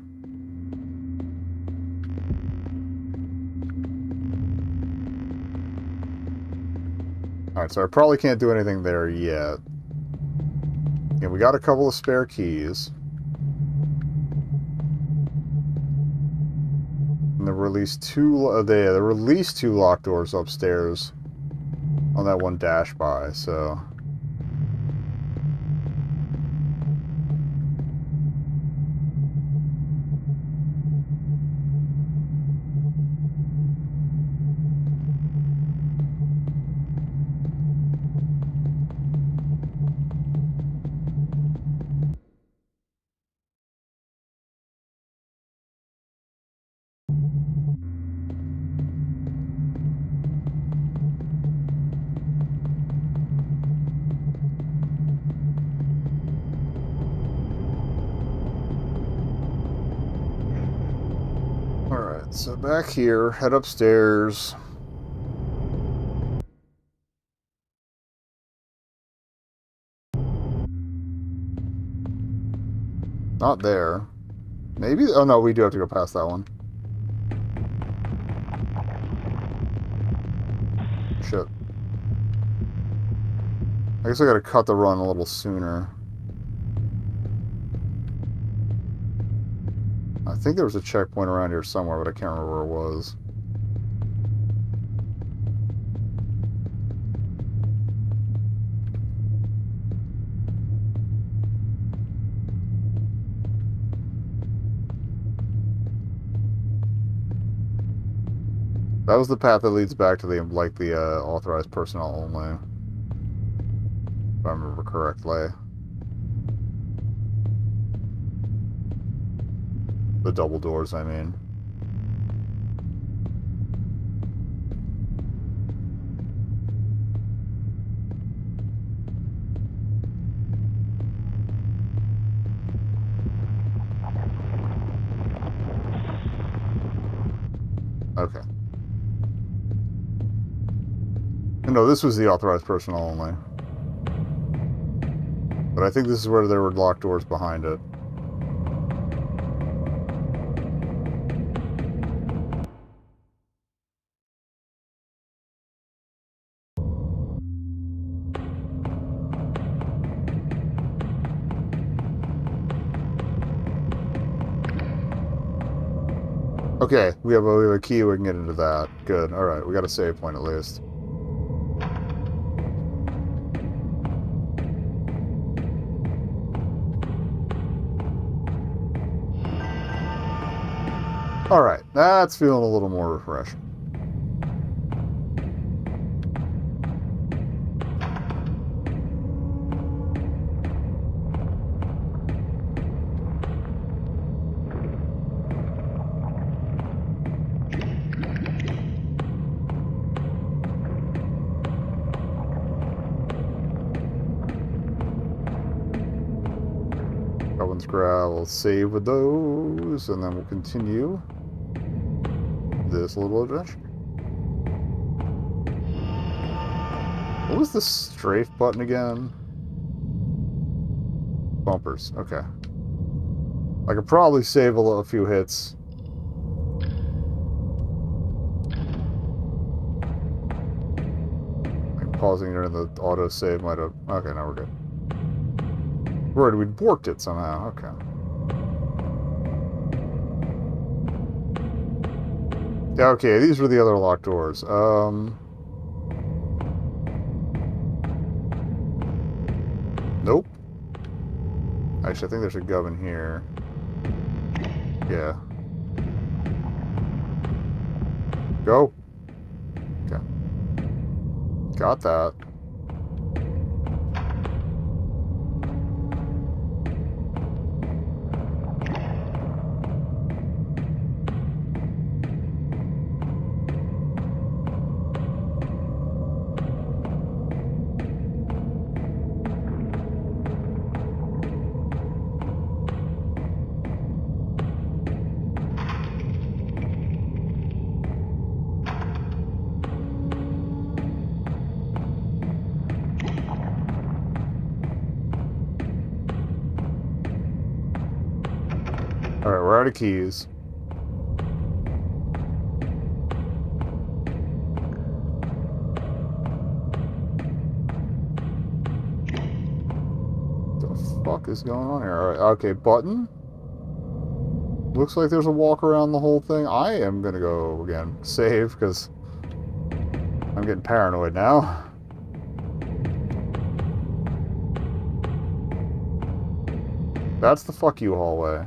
Alright, so I probably can't do anything there yet. Yeah, we got a couple of spare keys. And there were at least two, there were at least two locked doors upstairs on that one dash by, so. Alright, so back here, head upstairs. Not there. Maybe? Oh no, we do have to go past that one. Shit. I guess I gotta cut the run a little sooner. I think there was a checkpoint around here somewhere, but I can't remember where it was. That was the path that leads back to the, like, the authorized personnel only. If I remember correctly. The double doors, I mean. Okay. No, this was the authorized personnel only. But I think this is where there were locked doors behind it. Okay, we have a key, we can get into that. Good, alright, we got a save point at least. Alright, that's feeling a little more refreshing. Goblins Growl, we'll save with those, and then we'll continue this little adventure. What was the strafe button again? Bumpers, okay. I could probably save a few hits. Like pausing during the auto save might have. Okay, now we're good. Right, we'd borked it somehow. Okay. Yeah, okay, these were the other locked doors. Nope. Actually, I think there's a gubbin here. Yeah. Go. Okay. Got that. Alright, we're out of keys. What the fuck is going on here? Alright, okay, button. Looks like there's a walk around the whole thing. I am gonna go again. Save, because I'm getting paranoid now. That's the fuck you hallway.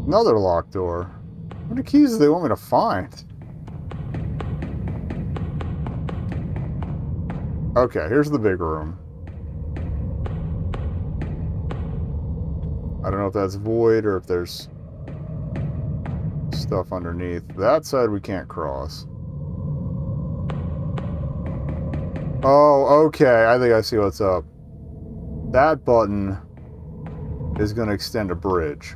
Another locked door. How many keys do they want me to find? Okay, here's the big room. I don't know if that's void or if there's stuff underneath. That side we can't cross. Oh, okay. I think I see what's up. That button is going to extend a bridge.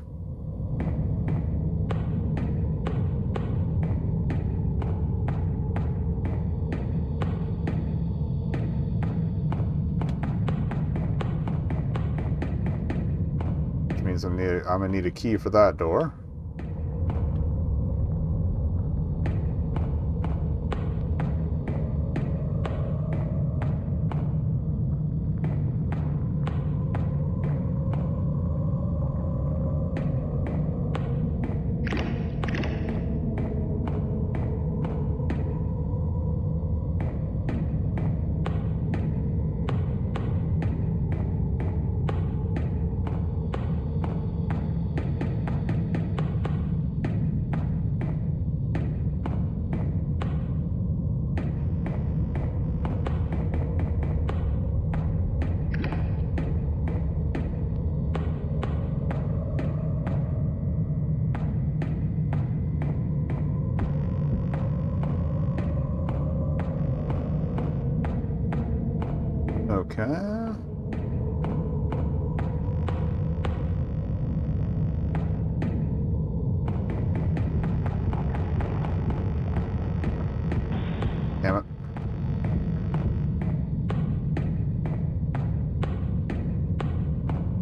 means I'm gonna need a key for that door. Okay. Damn it.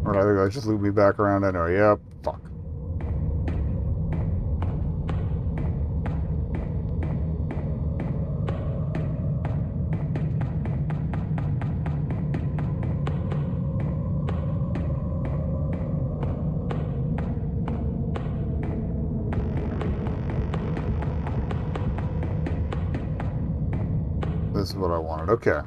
Or I think I just loop me back around anyway. Yep. Fuck. This is what I wanted. Okay.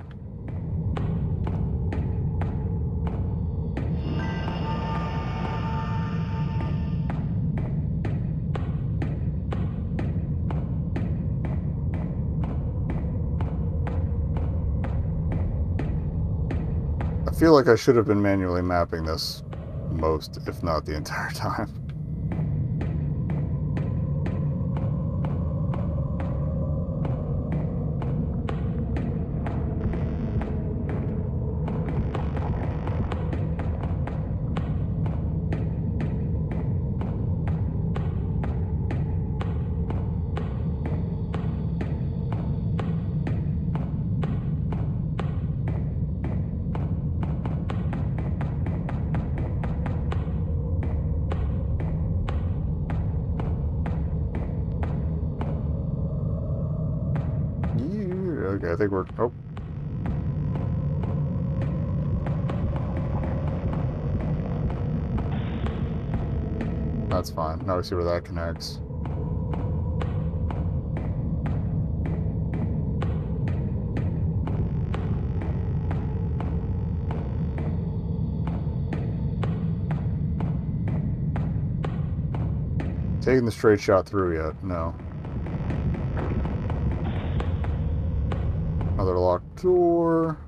I feel like I should have been manually mapping this most, if not the entire time. Okay, I think we're... Oh. That's fine. Now we see where that connects. Taking the straight shot through yet? No. Another locked door.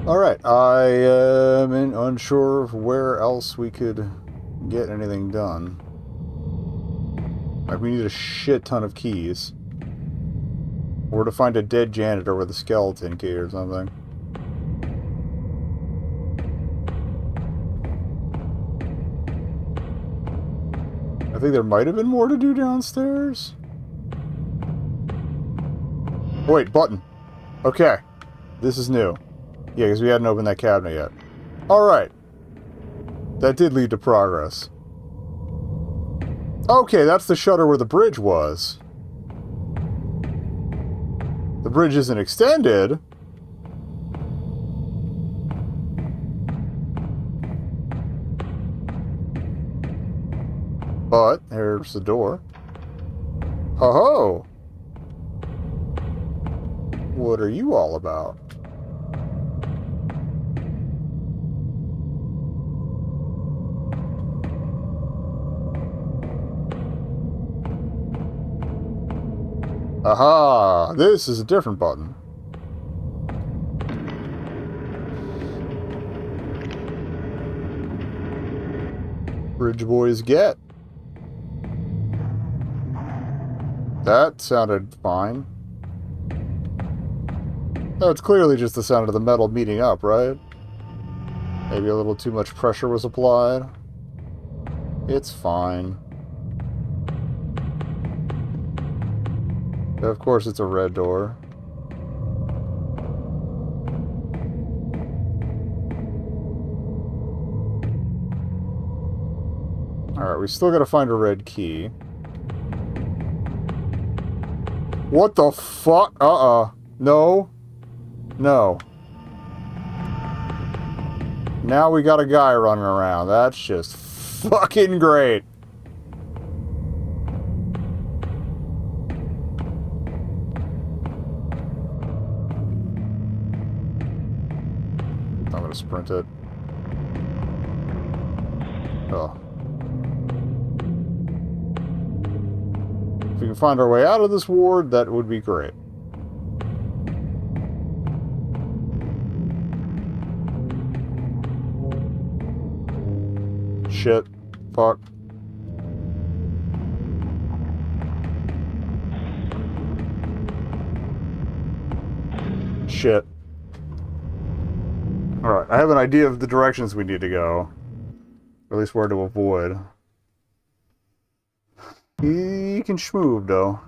Alright, I am unsure of where else we could get anything done. Like, we need a shit ton of keys. Or to find a dead janitor with a skeleton key or something. I think there might have been more to do downstairs. Oh, wait, button. Okay. This is new. Yeah, because we hadn't opened that cabinet yet. Alright. That did lead to progress. Okay, that's the shutter where the bridge was. The bridge isn't extended. But, there's the door. Ho-ho! What are you all about? Aha! This is a different button. Bridge boys get. That sounded fine. No, it's clearly just the sound of the metal meeting up, right? Maybe a little too much pressure was applied. It's fine. Of course, it's a red door. Alright, we still gotta find a red key. What the fuck? No. No. Now we got a guy running around. That's just fucking great. I'm gonna sprint it. Oh. If we can find our way out of this ward, that would be great. Shit. Fuck. Shit. Alright, I have an idea of the directions we need to go. Or at least where to avoid. He can schmoove, though.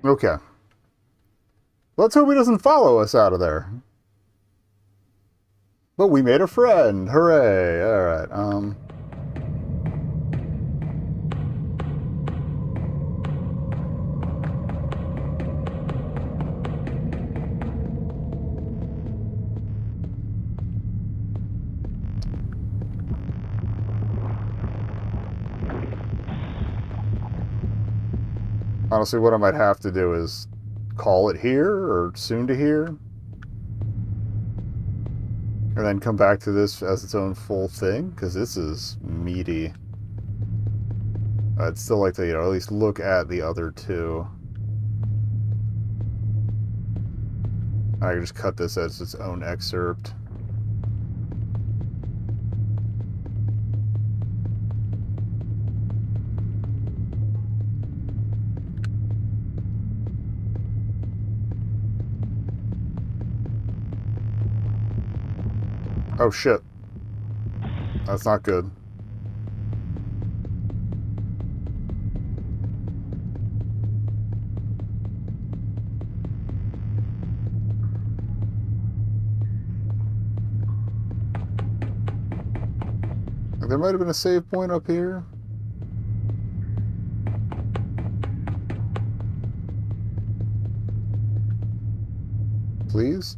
Okay. Let's hope he doesn't follow us out of there. But we made a friend. Hooray. Alright, honestly, what I might have to do is call it here, or soon to here. And then come back to this as its own full thing, because this is meaty. I'd still like to, at least look at the other two. I can just cut this as its own excerpt. Oh shit. That's not good. There might have been a save point up here. Please?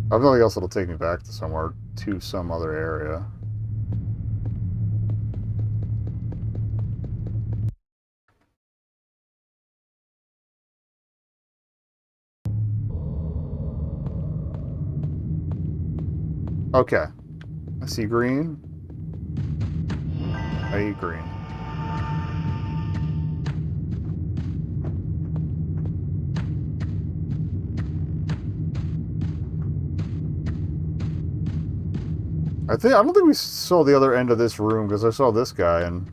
I have nothing else that'll take me back to somewhere, to some other area. Okay. I see green. I eat green. I don't think we saw the other end of this room, because I saw this guy and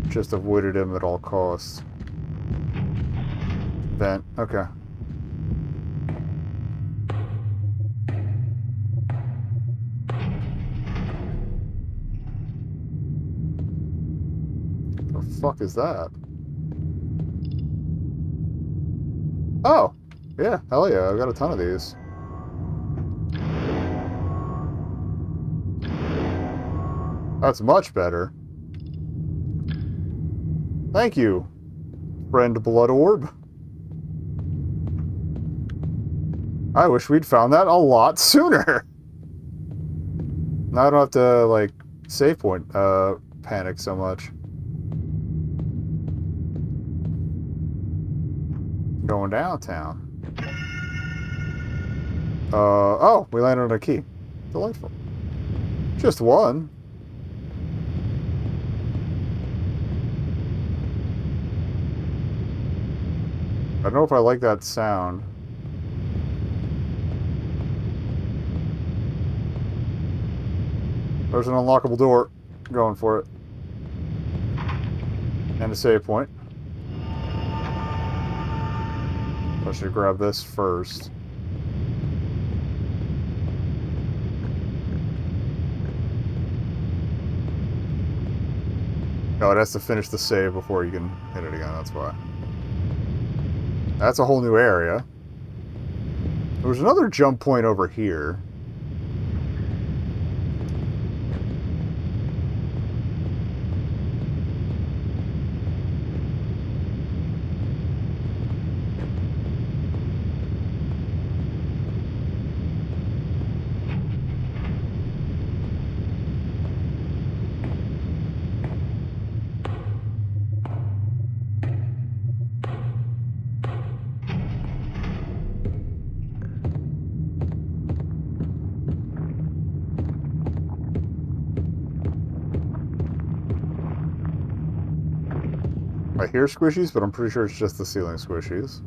just avoided him at all costs. Vent. Okay. What the fuck is that? Oh! Yeah, hell yeah, I've got a ton of these. That's much better. Thank you, friend Blood Orb. I wish we'd found that a lot sooner. Now I don't have to, like, save point, panic so much. Going downtown. Oh, we landed on a key. Delightful. Just one. I don't know if I like that sound. There's an unlockable door. Going for it. And a save point. I should grab this first. Oh, it has to finish the save before you can hit it again, that's why. That's a whole new area. There's another jump point over here. I hear squishies, but I'm pretty sure it's just the ceiling squishies.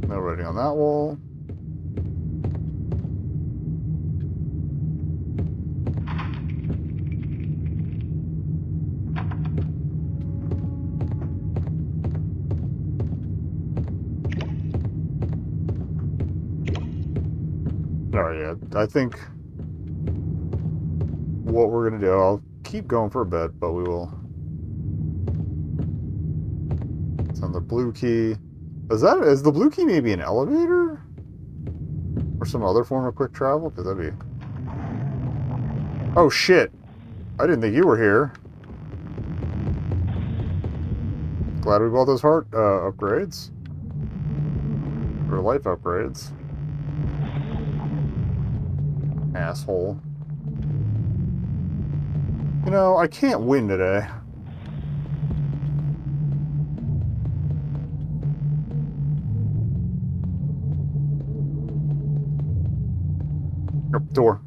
No writing on that wall. Oh yeah, I think what we're gonna do, I'll keep going for a bit, but we will. It's on the blue key. Is the blue key maybe an elevator? Or some other form of quick travel? Because that'd be... Oh shit! I didn't think you were here. Glad we bought those heart upgrades. Or life upgrades. Asshole. You know, I can't win today. Yep, door.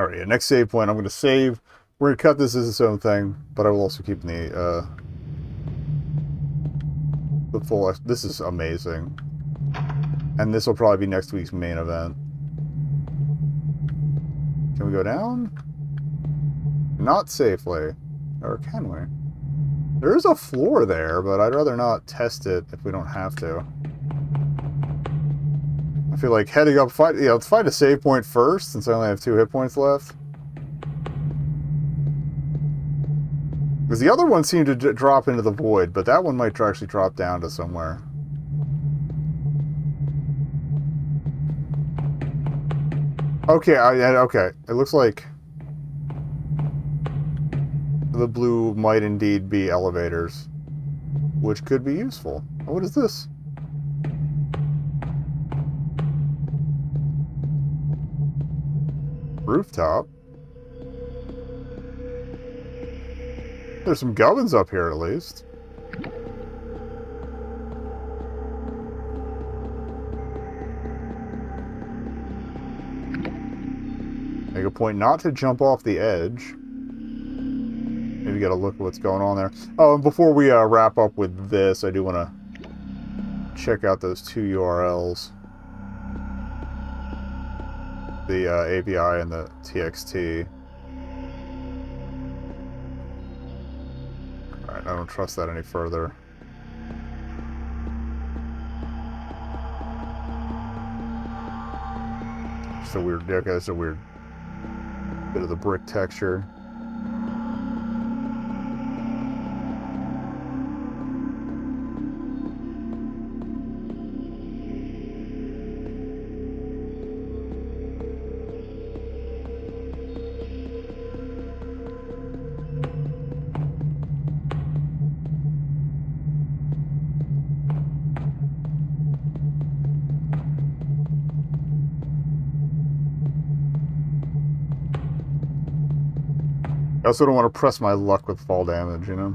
Alright, yeah, next save point, I'm going to save. We're going to cut this as its own thing, but I will also keep the full... This is amazing. And this will probably be next week's main event. Can we go down? Not safely. Or can we? There is a floor there, but I'd rather not test it if we don't have to. I feel like heading up, let's find a save point first, since I only have 2 hit points left. Because the other one seemed to drop into the void, but that one might actually drop down to somewhere. Okay, okay. It looks like the blue might indeed be elevators, which could be useful. Oh, what is this? Rooftop. There's some gubbins up here, at least. Make a point not to jump off the edge. Maybe get a look at what's going on there. Oh, and before we wrap up with this, I do want to check out those 2 URLs. The API and the TXT. Alright, I don't trust that any further. Just a weird, okay, that's a weird bit of the brick texture. I also don't want to press my luck with fall damage, you know?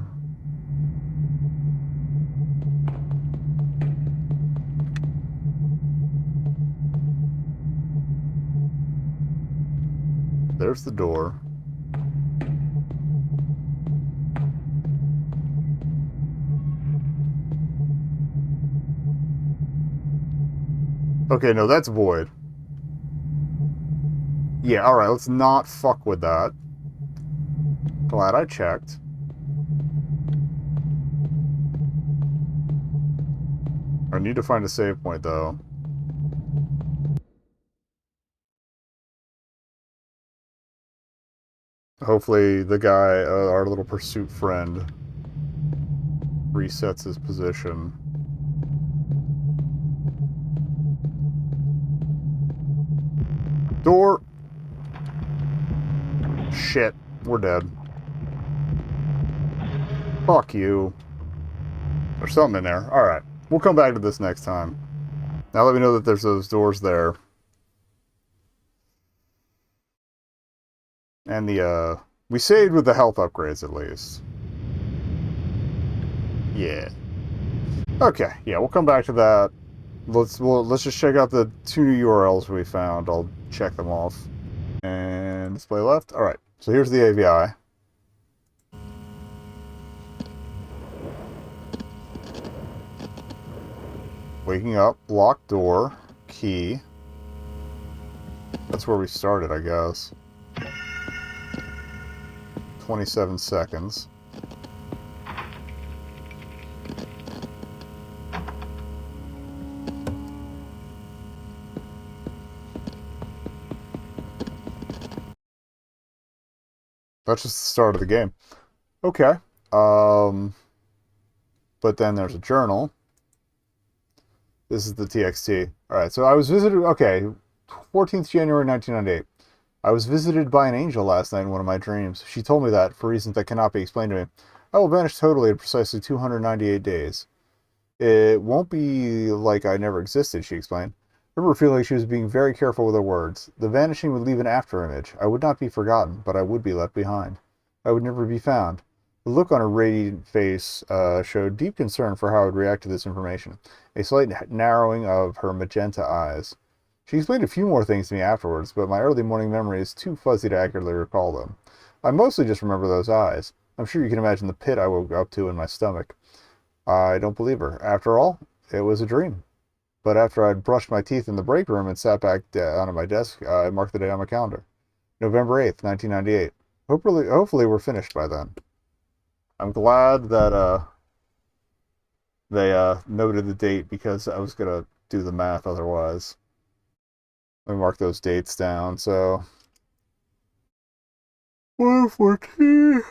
There's the door. Okay, no, that's void. Yeah, alright, let's not fuck with that. Glad I checked. I need to find a save point, though. Hopefully the guy, our little pursuit friend, resets his position. Door! Shit, we're dead. Fuck you. There's something in there. Alright, we'll come back to this next time. Now let me know that there's those doors there. And we saved with the health upgrades at least. Yeah. Okay, yeah, we'll come back to that. Let's just check out the 2 new URLs we found. I'll check them off. And display left. Alright, so here's the AVI. Waking up, locked door, key. That's where we started, I guess. 27 seconds. That's just the start of the game. Okay. But then there's a journal. This is the TXT. Alright, so I was visited... Okay, 14th January 1998. I was visited by an angel last night in one of my dreams. She told me that, for reasons that cannot be explained to me, I will vanish totally in precisely 298 days. It won't be like I never existed, she explained. I remember feeling like she was being very careful with her words. The vanishing would leave an after-image. I would not be forgotten, but I would be left behind. I would never be found. The look on her radiant face showed deep concern for how I would react to this information, a slight narrowing of her magenta eyes. She explained a few more things to me afterwards, but my early morning memory is too fuzzy to accurately recall them. I mostly just remember those eyes. I'm sure you can imagine the pit I woke up to in my stomach. I don't believe her. After all, it was a dream. But after I'd brushed my teeth in the break room and sat back down at my desk, I marked the day on my calendar. November 8th, 1998. Hopefully we're finished by then. I'm glad that they noted the date because I was going to do the math otherwise. Let me mark those dates down. So 114,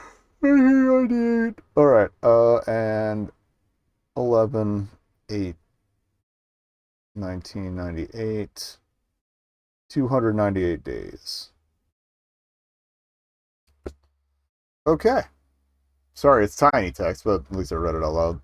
1998. All right, and 11/8, 1998. 298 days. Okay. Sorry, it's tiny text, but at least I read it out loud.